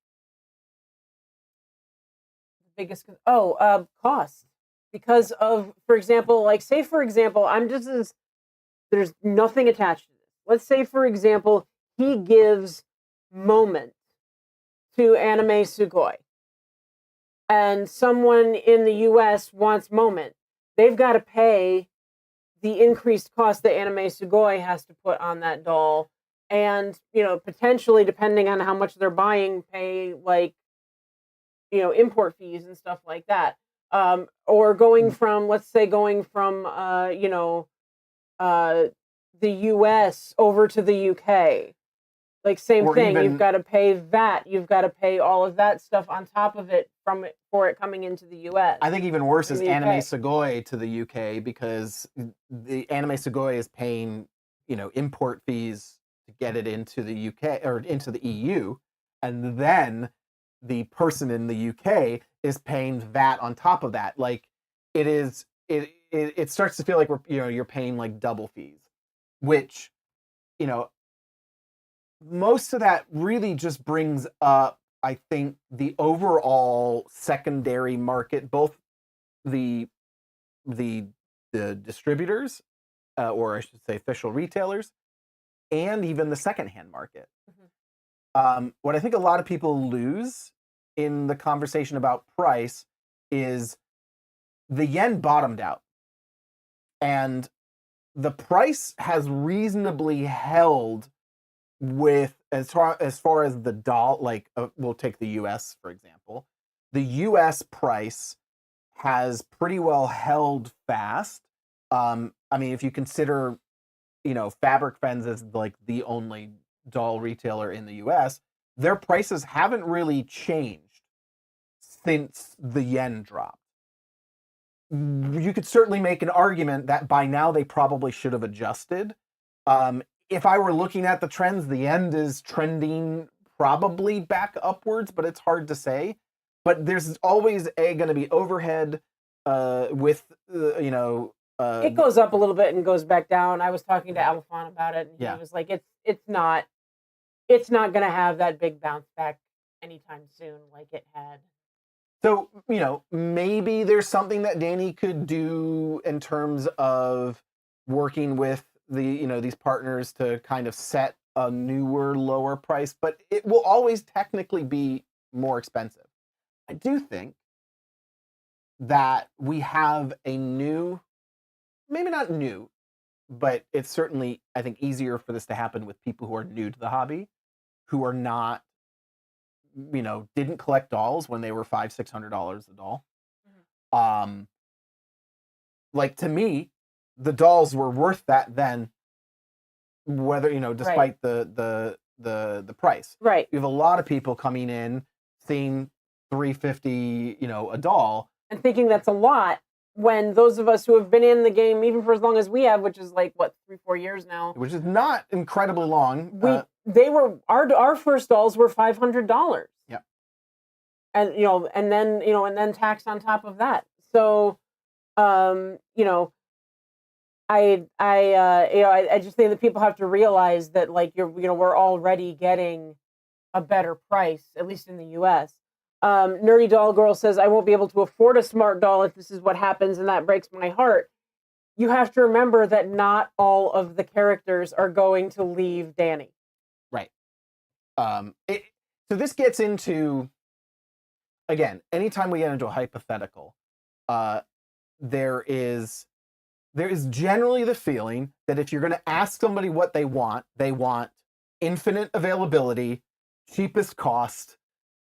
Cost. Because of, for example, there's nothing attached to this. Let's say, for example, he gives Moment to Anime Sugoi, and someone in the US wants Moment. They've got to pay the increased cost that Anime Sugoi has to put on that doll, and potentially, depending on how much they're buying, pay like import fees and stuff like that. Or going from the US over to the UK. Like, same thing. You've got to pay VAT. You've got to pay all of that stuff on top of it for it coming into the US. I think even worse is Anime Sugoi to the UK, because the Anime Sugoi is paying, import fees to get it into the UK or into the EU, and then the person in the UK is paying VAT on top of that. Like, it starts to feel like you're paying like double fees, which, most of that really just brings up, I think, the overall secondary market, both the the distributors, or I should say official retailers, and even the secondhand market. What I think a lot of people lose in the conversation about price is the yen bottomed out, and the price has reasonably held with as far as the doll. Like we'll take the U.S. for example. The U.S. price has pretty well held fast. I mean, if you consider, Fabric Friends as like the only doll retailer in the US, their prices haven't really changed since the yen dropped. You could certainly make an argument that by now they probably should have adjusted. If I were looking at the trends, the yen is trending probably back upwards, but it's hard to say. But there's always going to be overhead with, it goes up a little bit and goes back down. I was talking to Alphon about it, and Yeah. he was like, "It's not going to have that big bounce back anytime soon, like it had." So, maybe there's something that Danny could do in terms of working with these partners to kind of set a newer, lower price, but it will always technically be more expensive. I do think that we have a new, maybe not new, but it's certainly, I think, easier for this to happen with people who are new to the hobby, who are not, didn't collect dolls when they were $500-$600 a doll. Like to me, the dolls were worth that then, whether despite the price. Right. You have a lot of people coming in seeing $350, a doll, and thinking that's a lot, when those of us who have been in the game even for as long as we have, which is like what, 3-4 years now, which is not incredibly long. They were our first dolls were $500. Yeah. And and then tax on top of that. So I just think that people have to realize that, like, we're already getting a better price, at least in the US. Nerdy Doll Girl says, "I won't be able to afford a smart doll if this is what happens, and that breaks my heart." You have to remember that not all of the characters are going to leave Danny. Right. So this gets into, again, anytime we get into a hypothetical, there is generally the feeling that if you're going to ask somebody what they want infinite availability, cheapest cost,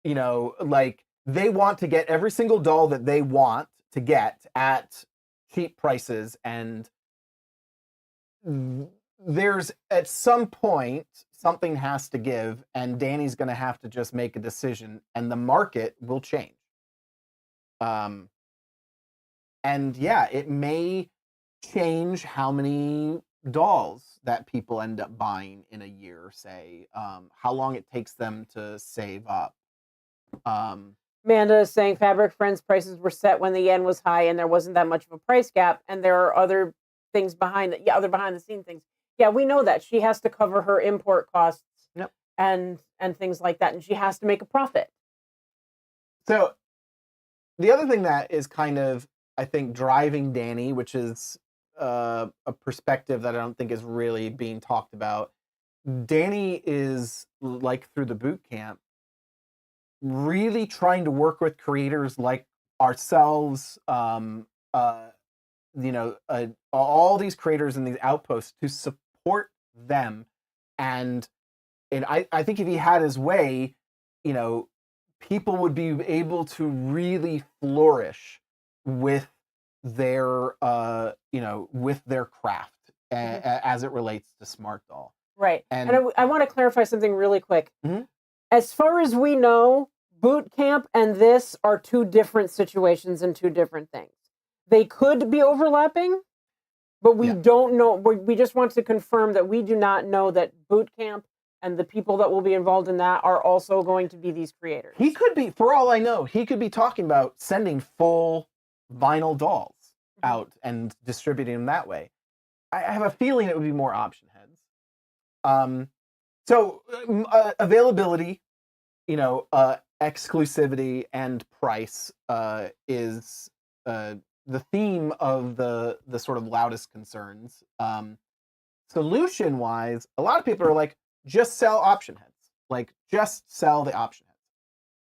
like they want to get every single doll that they want to get at cheap prices. And there's, at some point, something has to give, and Danny's going to have to just make a decision, and the market will change. And yeah, it may change how many dolls that people end up buying in a year, say, how long it takes them to save up. Amanda is saying Fabric Friends prices were set when the yen was high and there wasn't that much of a price gap, and there are other things behind it. Yeah, other behind the scene things. Yeah, we know that she has to cover her import costs. Yep. and things like that, and she has to make a profit. So the other thing that is kind of, I think, driving Danny, which is a perspective that I don't think is really being talked about. Danny is, like, through the boot camp, really trying to work with creators like ourselves, all these creators in these outposts, to support them. And I think if he had his way, people would be able to really flourish with their with their craft as it relates to Smart Doll. Right. And I want to clarify something really quick. Mhm. As far as we know, boot camp and this are two different situations and two different things. They could be overlapping, but we don't know. We just want to confirm that we do not know that boot camp and the people that will be involved in that are also going to be these creators. He could be, for all I know, he could be talking about sending full vinyl dolls out and distributing them that way. I have a feeling it would be more option heads. So availability, exclusivity, and price is the theme of the sort of loudest concerns. Solution wise, a lot of people are like, just sell option heads. Like, just sell the option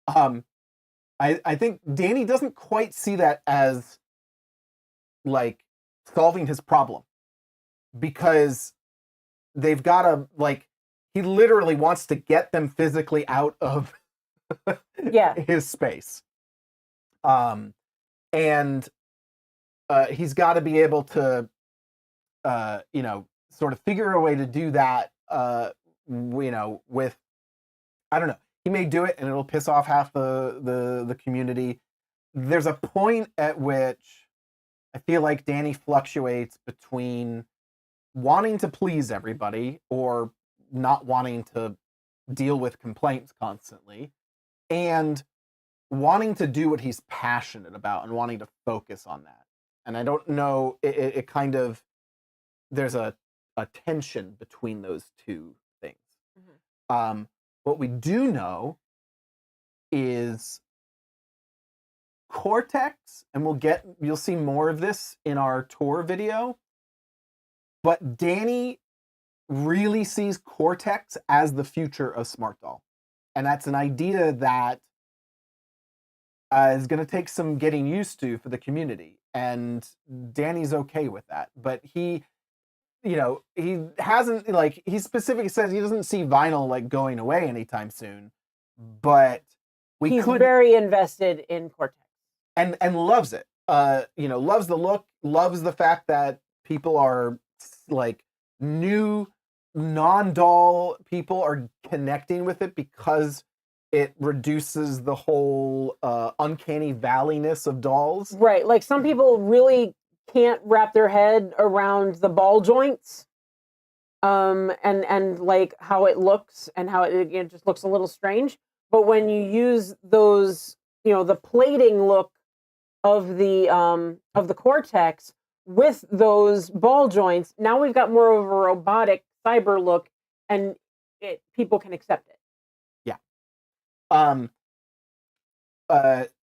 heads. I think Danny doesn't quite see that as like solving his problem, because they've got to, like, he literally wants to get them physically out of his space. And he's got to be able to, sort of figure a way to do that, with, I don't know. He may do it and it'll piss off half the community. There's a point at which I feel like Danny fluctuates between wanting to please everybody or not wanting to deal with complaints constantly, and wanting to do what he's passionate about and wanting to focus on that. And I don't know, it kind of, there's a tension between those two things. What we do know is Cortex, and you'll see more of this in our tour video, but Danny really sees Cortex as the future of Smart Doll. And that's an idea that is going to take some getting used to for the community. And Danny's okay with that. But he hasn't, like, he specifically says he doesn't see vinyl like going away anytime soon. But he's very invested in Cortex. And loves it. Loves the look, loves the fact that people are, like, new non-doll people are connecting with it because it reduces the whole uncanny valleyness of dolls. Right. Like, some people really can't wrap their head around the ball joints, and like how it looks and how it just looks a little strange. But when you use those, the plating look of the Cortex with those ball joints, now we've got more of a robotic cyber look, and people can accept it. Yeah.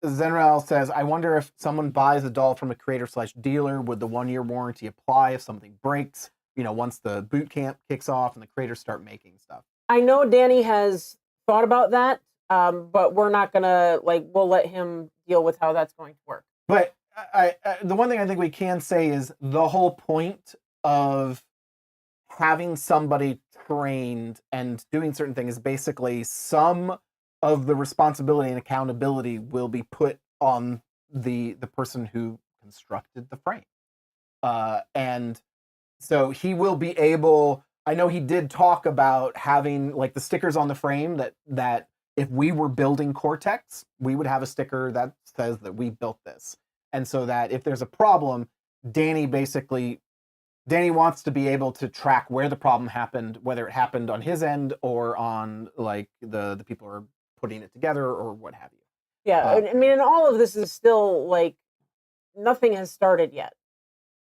Zenrael says, I wonder if someone buys a doll from a creator/dealer, would the 1-year warranty apply if something breaks, once the boot camp kicks off and the creators start making stuff? I know Danny has thought about that, but we're not gonna, we'll let him deal with how that's going to work. But the one thing I think we can say is the whole point of having somebody trained and doing certain things is basically some of the responsibility and accountability will be put on the person who constructed the frame. And so he will be able, I know he did talk about having, like, the stickers on the frame that if we were building Cortex, we would have a sticker that says that we built this. And so that if there's a problem, Danny wants to be able to track where the problem happened, whether it happened on his end or on, like, the people who are putting it together or what have you. Yeah, I mean, and all of this is still, like, nothing has started yet.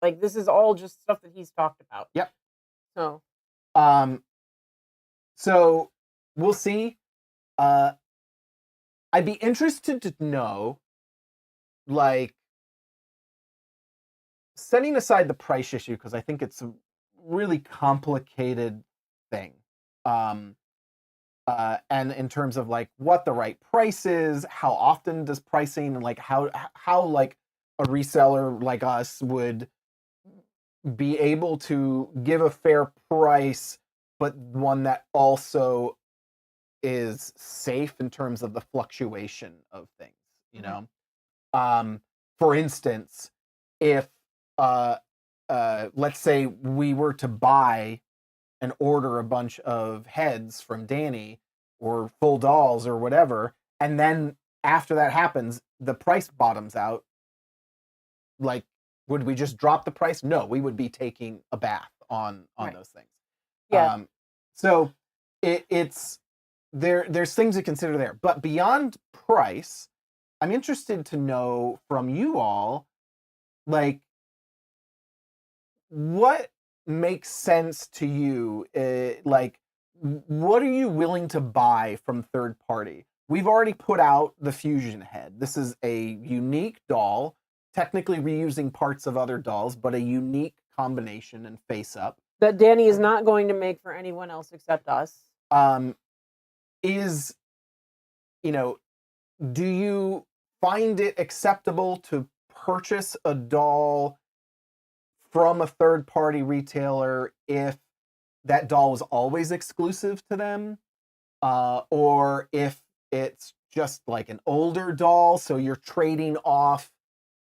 Like, this is all just stuff that he's talked about. Yep. So. So we'll see. I'd be interested to know, like, setting aside the price issue, because I think it's a really complicated thing. And in terms of, like, what the right price is, how often does pricing, and, like, how like a reseller like us would be able to give a fair price, but one that also is safe in terms of the fluctuation of things, For instance, if let's say we were to buy and order a bunch of heads from Danny or full dolls or whatever, and then after that happens, the price bottoms out, like, would we just drop the price? No, we would be taking a bath on Right. those things. Yeah. So it's there's things to consider there. But beyond price, I'm interested to know from you all, like, what makes sense to you? Like, what are you willing to buy from third party? We've already put out the Fusion head. This is a unique doll. technically reusing parts of other dolls, but a unique combination and face up. That Danny is not going to make for anyone else except us. Is, you know, do you find it acceptable to purchase a doll from a third-party retailer if that doll was always exclusive to them? Or if it's just like an older doll, so you're trading off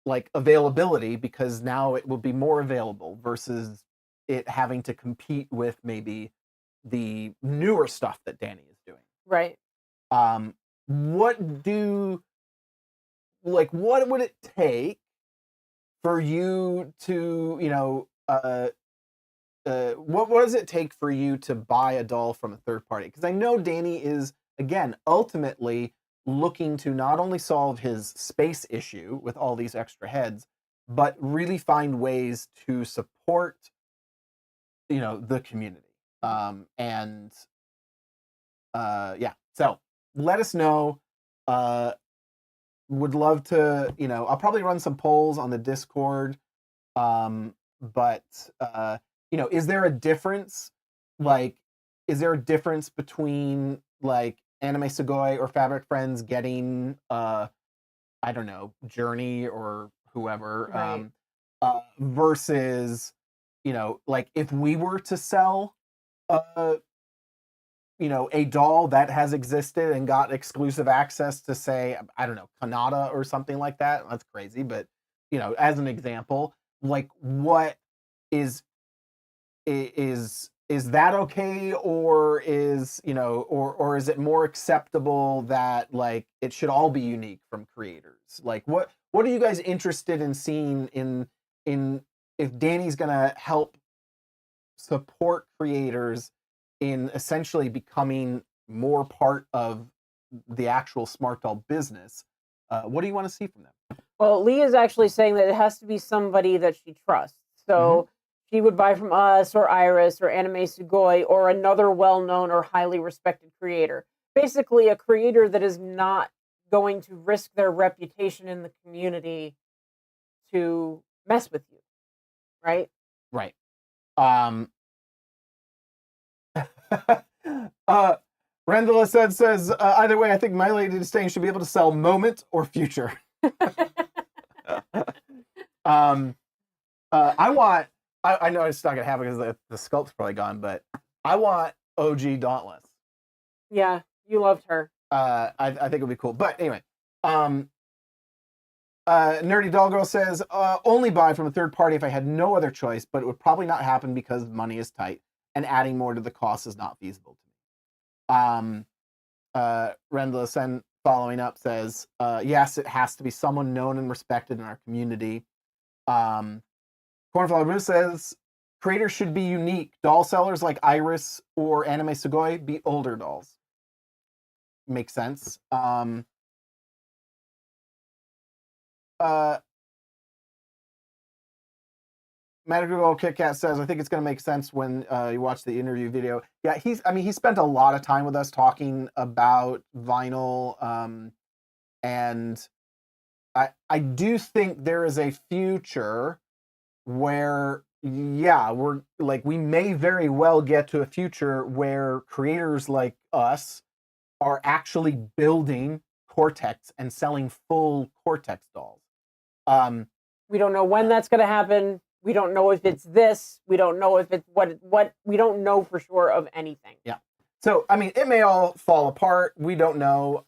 like availability because now it will be more available versus it having to compete with maybe the newer stuff that Danny is doing. Right. What would it take for you to, what does it take for you to buy a doll from a third party? Because I know Danny is, again, ultimately looking to not only solve his space issue with all these extra heads, but really find ways to support, the community. Yeah. So let us know. Would love to, I'll probably run some polls on the Discord. But is there a difference? Like, is there a difference between like Anime Sugoi or Fabric Friends getting I don't know, Journey or whoever, Right. versus, like if we were to sell a doll that has existed and got exclusive access to, say, I don't know, Kanata or something like that. That's crazy, but as an example, like what is that okay, or is or is it more acceptable that like it should all be unique from creators? Like what are you guys interested in seeing in if Danny's gonna help support creators in essentially becoming more part of the actual smart doll business? What do you want to see from them? Well, Lee is actually saying that it has to be somebody that she trusts. So she would buy from us or Iris or Anime Sugoi or another well-known or highly respected creator. Basically, a creator that is not going to risk their reputation in the community to mess with you, right? Right. Rendela says either way, I think My Lady Disdain should be able to sell Moment or Future. I know it's not gonna happen because the sculpt's probably gone, but I want OG Dauntless. Yeah, you loved her. I think it would be cool. But anyway, Nerdy Doll Girl says only buy from a third party if I had no other choice, but it would probably not happen because money is tight and adding more to the cost is not feasible to me. Rendla Sen following up says, yes, it has to be someone known and respected in our community. Cornflower Blue says, creators should be unique. Doll sellers like Iris or Anime Sugoi be older dolls. Makes sense. Magical Kit Kat says, I think it's going to make sense when you watch the interview video. Yeah, he spent a lot of time with us talking about vinyl. And I do think there is a future where, yeah, we may very well get to a future where creators like us are actually building Cortex and selling full Cortex dolls. We don't know when that's going to happen. We don't know if it's this. We don't know if it's what. We don't know for sure of anything. Yeah. So, I mean, it may all fall apart. We don't know.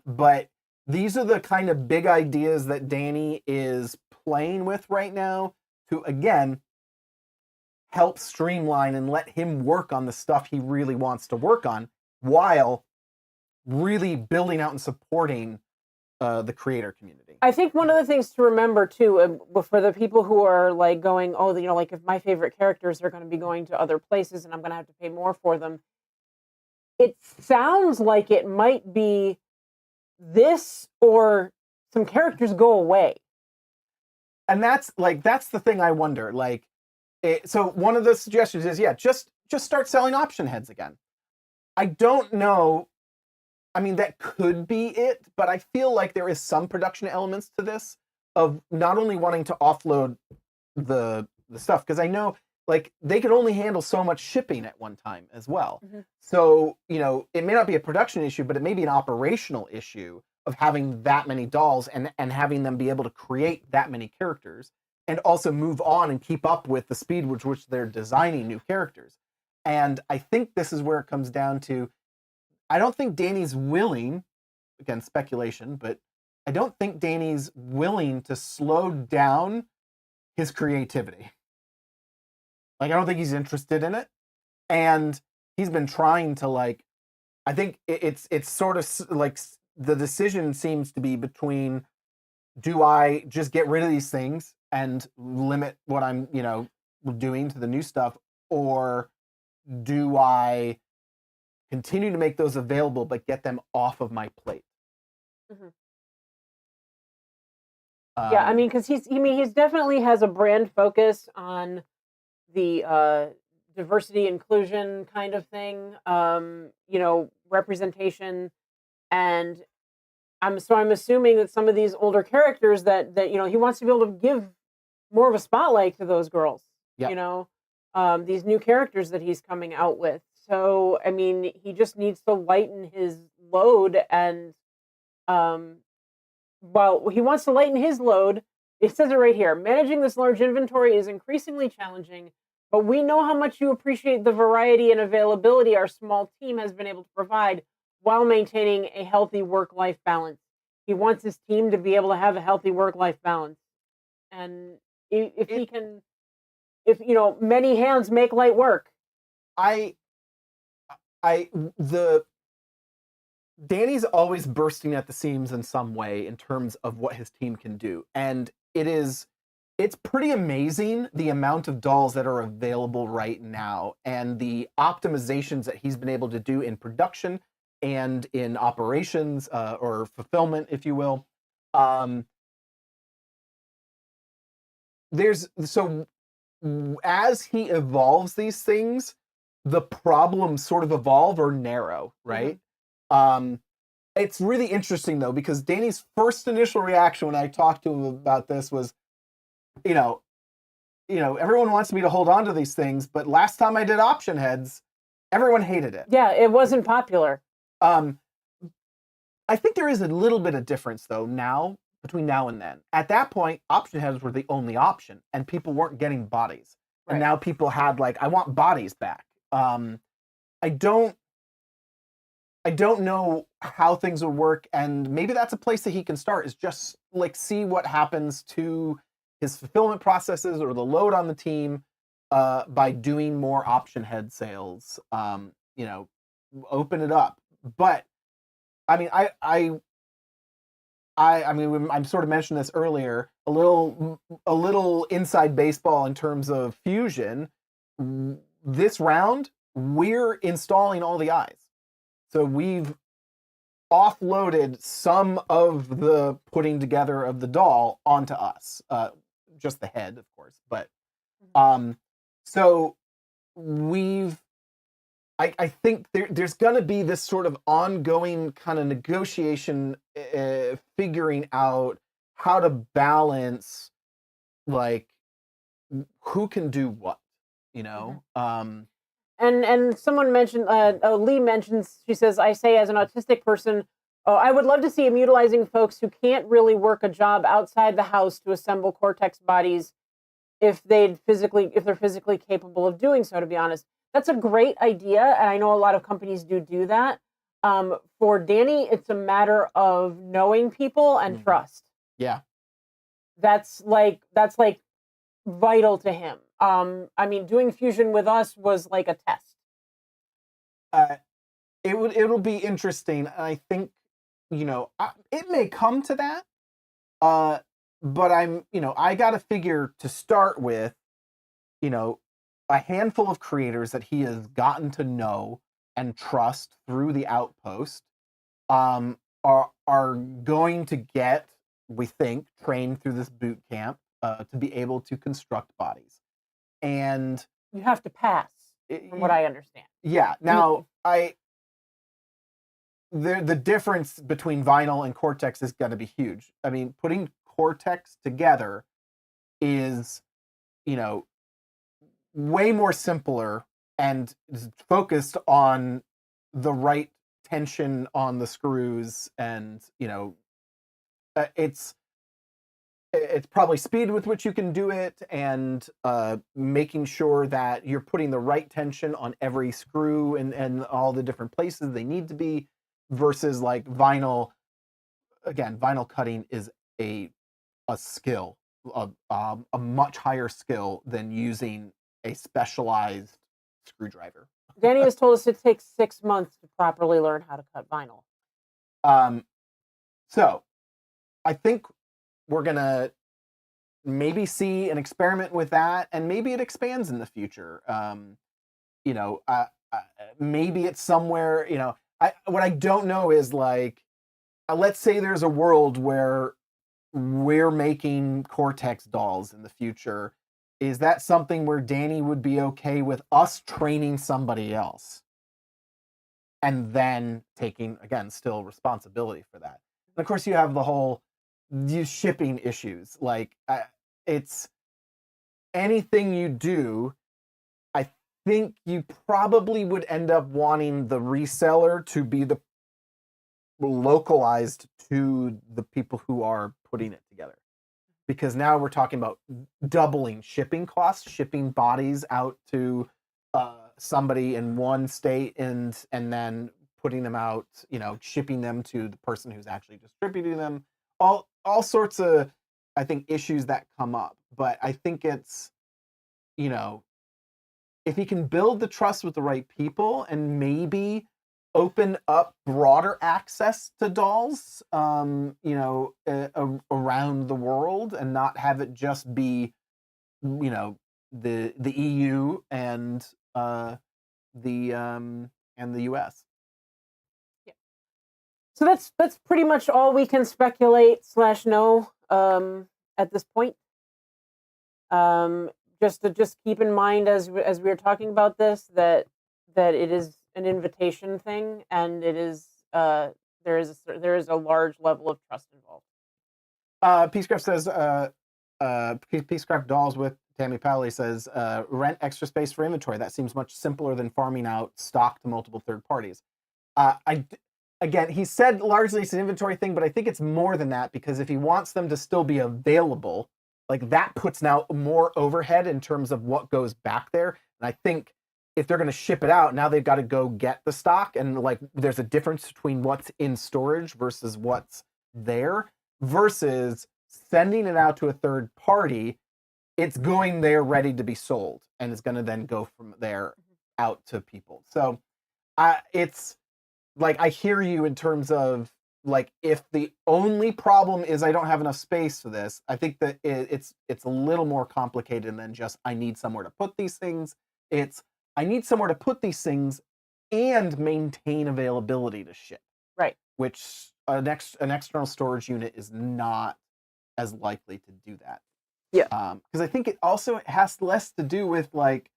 But these are the kind of big ideas that Danny is playing with right now to, again, help streamline and let him work on the stuff he really wants to work on while really building out and supporting the creator community. I think one of the things to remember too, for the people who are like going, oh, like if my favorite characters are going to be going to other places and I'm going to have to pay more for them, it sounds like it might be this or some characters go away. And that's the thing I wonder. So one of the suggestions is, yeah, just start selling option heads again. I don't know. I mean, that could be it, but I feel like there is some production elements to this. of not only wanting to offload the stuff, because I know like they could only handle so much shipping at one time as well. Mhm. So, it may not be a production issue, but it may be an operational issue of having that many dolls and having them be able to create that many characters and also move on and keep up with the speed with which they're designing new characters. And I think this is where it comes down to, I don't think Danny's willing, again, speculation, but I don't think Danny's willing to slow down his creativity. Like, I don't think he's interested in it. And he's been trying to, like, I think it's sort of like the decision seems to be between, do I just get rid of these things and limit what I'm, doing to the new stuff, or do I continue to make those available but get them off of my plate? Mhm. Yeah, I Um, mean, because he's definitely has a brand focus on the diversity inclusion kind of thing, representation, and I'm assuming that some of these older characters that he wants to be able to give more of a spotlight to those girls. Yep. These new characters that he's coming out with. So I mean, he just needs to lighten his load, and um, while he wants to lighten his load, it says it right here. Managing this large inventory is increasingly challenging, but we know how much you appreciate the variety and availability our small team has been able to provide while maintaining a healthy work-life balance. He wants his team to be able to have a healthy work-life balance. And if he it, can, if many hands make light work. I, the Danny's always bursting at the seams in some way in terms of what his team can do. And it's pretty amazing the amount of dolls that are available right now and the optimizations that he's been able to do in production and in operations, or fulfillment, if you will. Um, as he evolves these things, the problems sort of evolve or narrow, right? It's really interesting though, because Danny's first initial reaction when I talked to him about this was, everyone wants me to hold on to these things, but last time I did option heads, everyone hated it. Yeah, it wasn't popular. I think there is a little bit of difference though now between now and then. At that point, option heads were the only option, and people weren't getting bodies. And Right. now people had I want bodies back. I don't know how things would work, and maybe that's a place that he can start, is just see what happens to his fulfillment processes or the load on the team by doing more option head sales. Open it up. But I mean, I'm sort of mentioned this earlier, a little inside baseball in terms of Fusion. This round, we're installing all the eyes. So we've offloaded some of the putting together of the doll onto us, just the head, of course. But so I think there's going to be this sort of ongoing kind of negotiation, figuring out how to balance who can do what, And someone mentioned, Lee mentions, she says, I say as an autistic person, oh, I would love to see him utilizing folks who can't really work a job outside the house to assemble Cortex bodies if they're physically capable of doing so, to be honest. That's a great idea, and I know a lot of companies do that. For Danny, it's a matter of knowing people and trust. Yeah. That's vital to him. I mean, doing Fusion with us was like a test. It'll be interesting. I think, it may come to that. But I got to figure, to start with, a handful of creators that he has gotten to know and trust through the Outpost, are going to get, we think, trained through this boot camp, to be able to construct bodies. And You have to pass, from what I understand. yeah. Now, the difference between Vinyl and Cortex is going to be huge. I mean, putting Cortex together is, you know, way more simpler and is focused on the right tension on the screws, and you know, it's probably speed with which you can do it, and making sure that you're putting the right tension on every screw and all the different places they need to be, versus like vinyl. Again, vinyl cutting is a skill, a much higher skill than using a specialized screwdriver. Danny has told us it takes 6 months to properly learn how to cut vinyl. So I think we're gonna maybe see an experiment with that, and maybe it expands in the future. You know, maybe it's somewhere. You know, what I don't know is like, let's say there's a world where we're making Cortex dolls in the future. Is that something where Danny would be okay with us training somebody else and then taking, again, still responsibility for that? And of course, you have the whole shipping issues. Like, it's anything you do, I think you probably would end up wanting the reseller to be the localized to the people who are putting it together, because now we're talking about doubling shipping costs, shipping bodies out to somebody in one state, and then putting them out, you know, shipping them to the person who's actually distributing them. All sorts of, I think, issues that come up. But I think it's, you know, if he can build the trust with the right people and maybe open up broader access to dolls, you know, around the world, and not have it just be, you know, the EU and the US. Yeah. So that's pretty much all we can speculate / know at this point. Just keep in mind as we were talking about this, that it is an invitation thing, and it is there is a large level of trust involved. Peacecraft says, Peacecraft Dolls with Tammy Powley says, rent extra space for inventory. That seems much simpler than farming out stock to multiple third parties. Again, he said largely it's an inventory thing, but I think it's more than that, because if he wants them to still be available, like, that puts now more overhead in terms of what goes back there. And I think if they're going to ship it out, now they've got to go get the stock, and like, there's a difference between what's in storage versus what's there, versus sending it out to a third party. It's going there ready to be sold, and it's going to then go from there out to people. So it's like, I hear you in terms of, like, if the only problem is I don't have enough space for this, I think that it's a little more complicated than just I need somewhere to put these things. It's I need somewhere to put these things and maintain availability to ship. Right. Which an external storage unit is not as likely to do that. Yeah. Because I think it also has less to do with, like,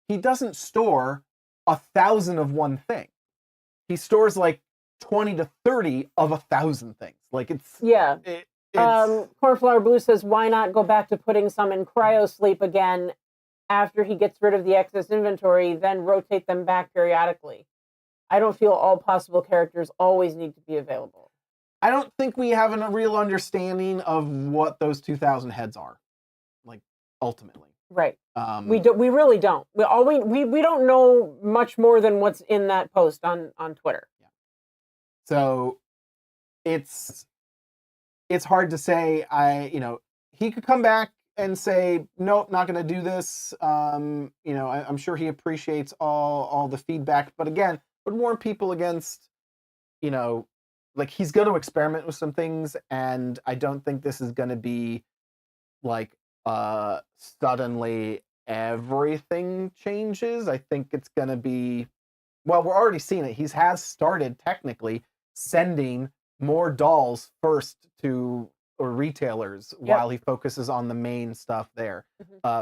he doesn't store 1,000 of one thing. He stores like 20 to 30 of 1,000 things. Like, it's Yeah. it's Cornflower Blue says, why not go back to putting some in cryo sleep again after he gets rid of the excess inventory, then rotate them back periodically? I don't feel all possible characters always need to be available. I don't think we have a real understanding of what those 2,000 heads are, like, ultimately. Right. We really don't. We don't know much more than what's in that post on Twitter. Yeah. So it's hard to say. He could come back and say, nope, not going to do this. You know, I'm sure he appreciates all the feedback, but again, would warn people against, you know, like, he's going to experiment with some things, and I don't think this is going to be like suddenly everything changes. I think it's going to be, well, we're already seeing it. He has started technically sending more dolls first to retailers, while he focuses on the main stuff there.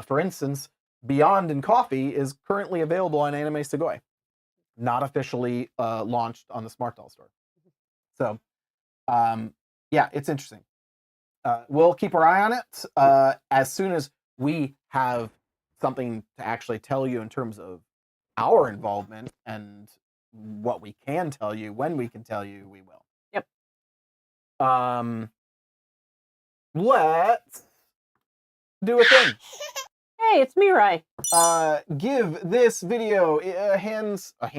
For instance, Beyond and Coffee is currently available on Anime Sugoi, not officially launched on the Smart Doll store. So, yeah, it's interesting. we'll keep our eye on it. As soon as we have something to actually tell you in terms of our involvement and what we can tell you, when we can tell you, we will. Yep. Let's do a thing. Hey, it's Mirai. Give this video a hands up.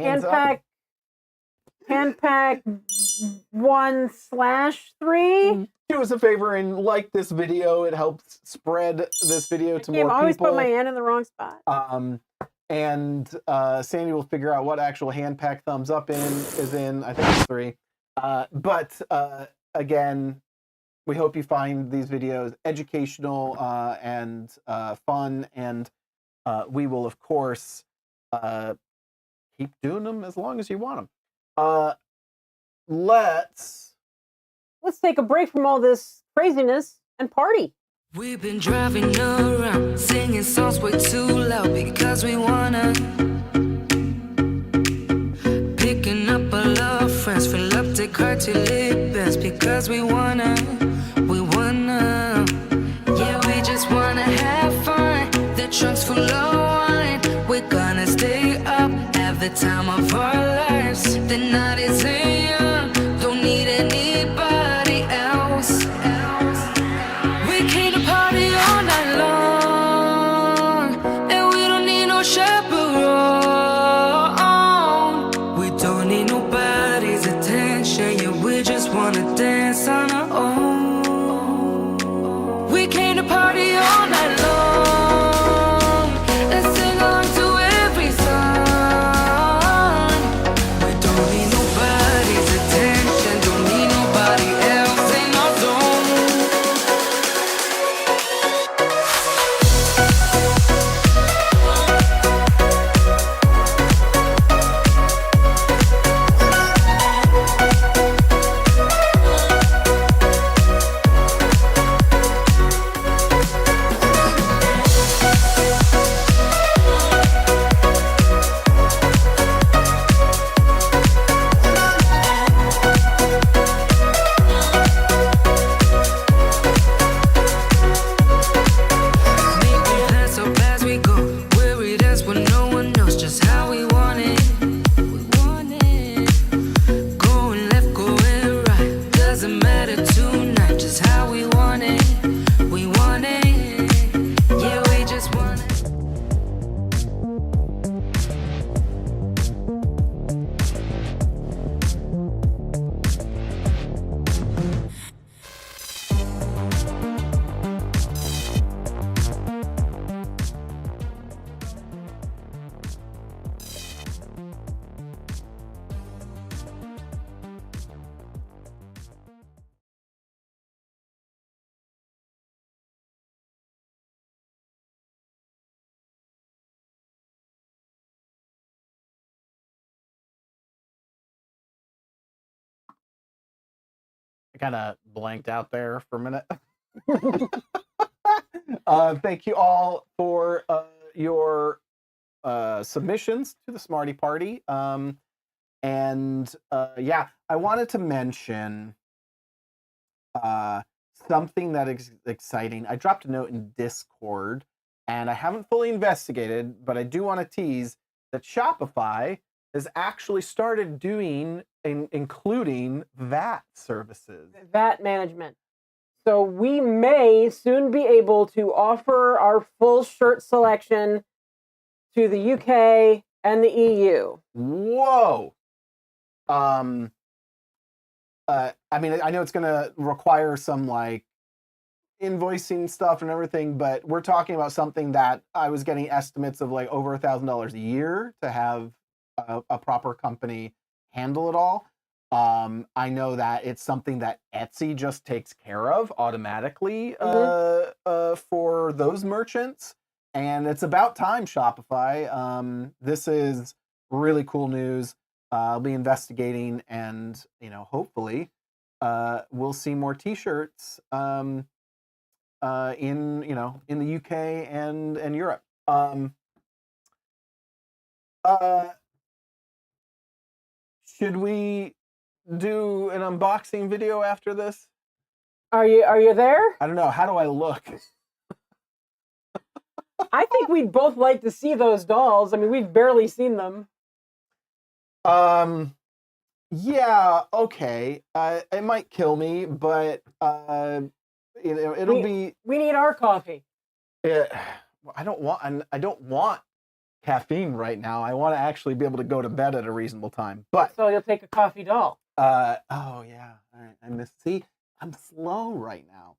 Handpack 1/3. Do us a favor and like this video. It helps spread this video to more I always people. put my hand in the wrong spot. And Sandy will figure out what actual hand pack thumbs up is in. I think it's 3. But again, we hope you find these videos educational and fun, and we will, of course, keep doing them as long as you want them. Let's take a break from all this craziness and party. We've been driving around, singing songs way too loud because we wanna. Picking up all our friends, fill up the car till it bends because we wanna. Yeah, we just wanna have fun. The trunk's full of wine. We're gonna stay up, have the time of our lives. The night is young, don't need anybody else. We came to party all night long, and we don't need no chaperone. We don't need nobody's attention, yeah, we just wanna dance on our own. We came to party all night long and sing along to every song. We don't need nobody's attention, don't need nobody else in our zone. Making plans so fast we go, worried us when no one knows just how we want it. We want it. Going left, going right, doesn't matter tonight, just how we want it. We want it. Yeah, we just want it. I kind of blanked out there for a minute. Thank you all for your submissions to the Smarty Party. And yeah, I wanted to mention something that is exciting. I dropped a note in Discord, and I haven't fully investigated, but I do want to tease that Shopify has actually started doing including VAT services. VAT management. So we may soon be able to offer our full shirt selection to the UK and the EU. Whoa. I mean, I know it's going to require some like invoicing stuff and everything, but we're talking about something that I was getting estimates of like over $1,000 a year to have a proper company handle it all. I know that it's something that Etsy just takes care of automatically for those merchants, and it's about time, Shopify. This is really cool news. I'll be investigating, and hopefully, we'll see more T-shirts in in the UK and Europe. Should we do an unboxing video after this? Are you there? I don't know. How do I look? I think we'd both like to see those dolls. I mean, we've barely seen them. Yeah, okay. It might kill me, but it'll be. We need our coffee. I don't want caffeine right now. I want to actually be able to go to bed at a reasonable time. But So you'll take a coffee doll. oh yeah, all right. See, I'm slow right now.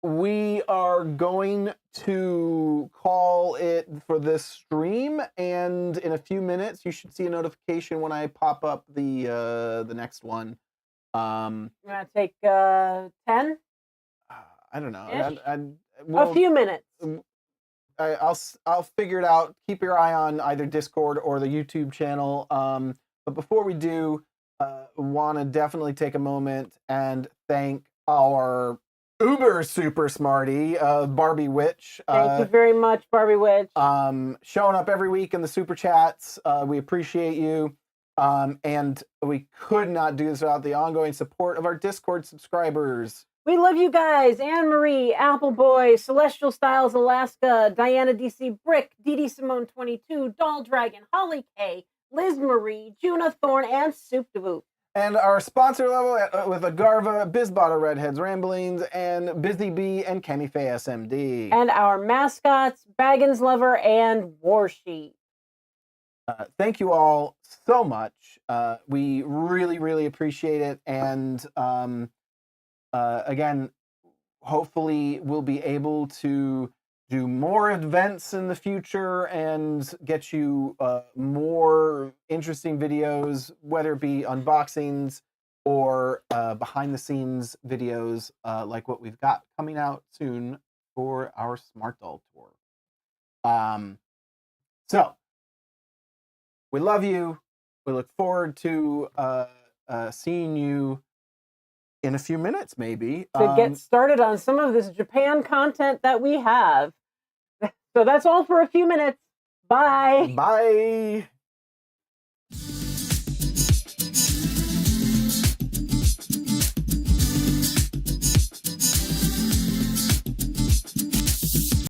We are going to call it for this stream, and in a few minutes, you should see a notification when I pop up the next one. You want to take 10? I don't know. A few minutes. I'll figure it out. Keep your eye on either Discord or the YouTube channel. But before we do, want to definitely take a moment and thank our uber super smarty, Barbie Witch. Thank you very much, Barbie Witch. Showing up every week in the super chats. We appreciate you. And we could not do this without the ongoing support of our Discord subscribers. We love you guys. Anne Marie, Apple Boy, Celestial Styles Alaska, Diana DC Brick, Dee Simone 22, Doll Dragon, Holly K, Liz Marie, Juna Thorne, and Soup de Boot. And our sponsor level with Agarva, Bizbota Redheads Ramblings, and Busy Bee and Kemi Faye SMD. And our mascots, Baggins Lover and Warsheep. Thank you all so much. We really, really appreciate it. And again, hopefully we'll be able to do more events in the future and get you more interesting videos, whether it be unboxings or behind the scenes videos like what we've got coming out soon for our Smart Doll Tour. So we love you. We look forward to seeing you in a few minutes, maybe. To get started on some of this Japan content that we have. So that's all for a few minutes. Bye. Bye.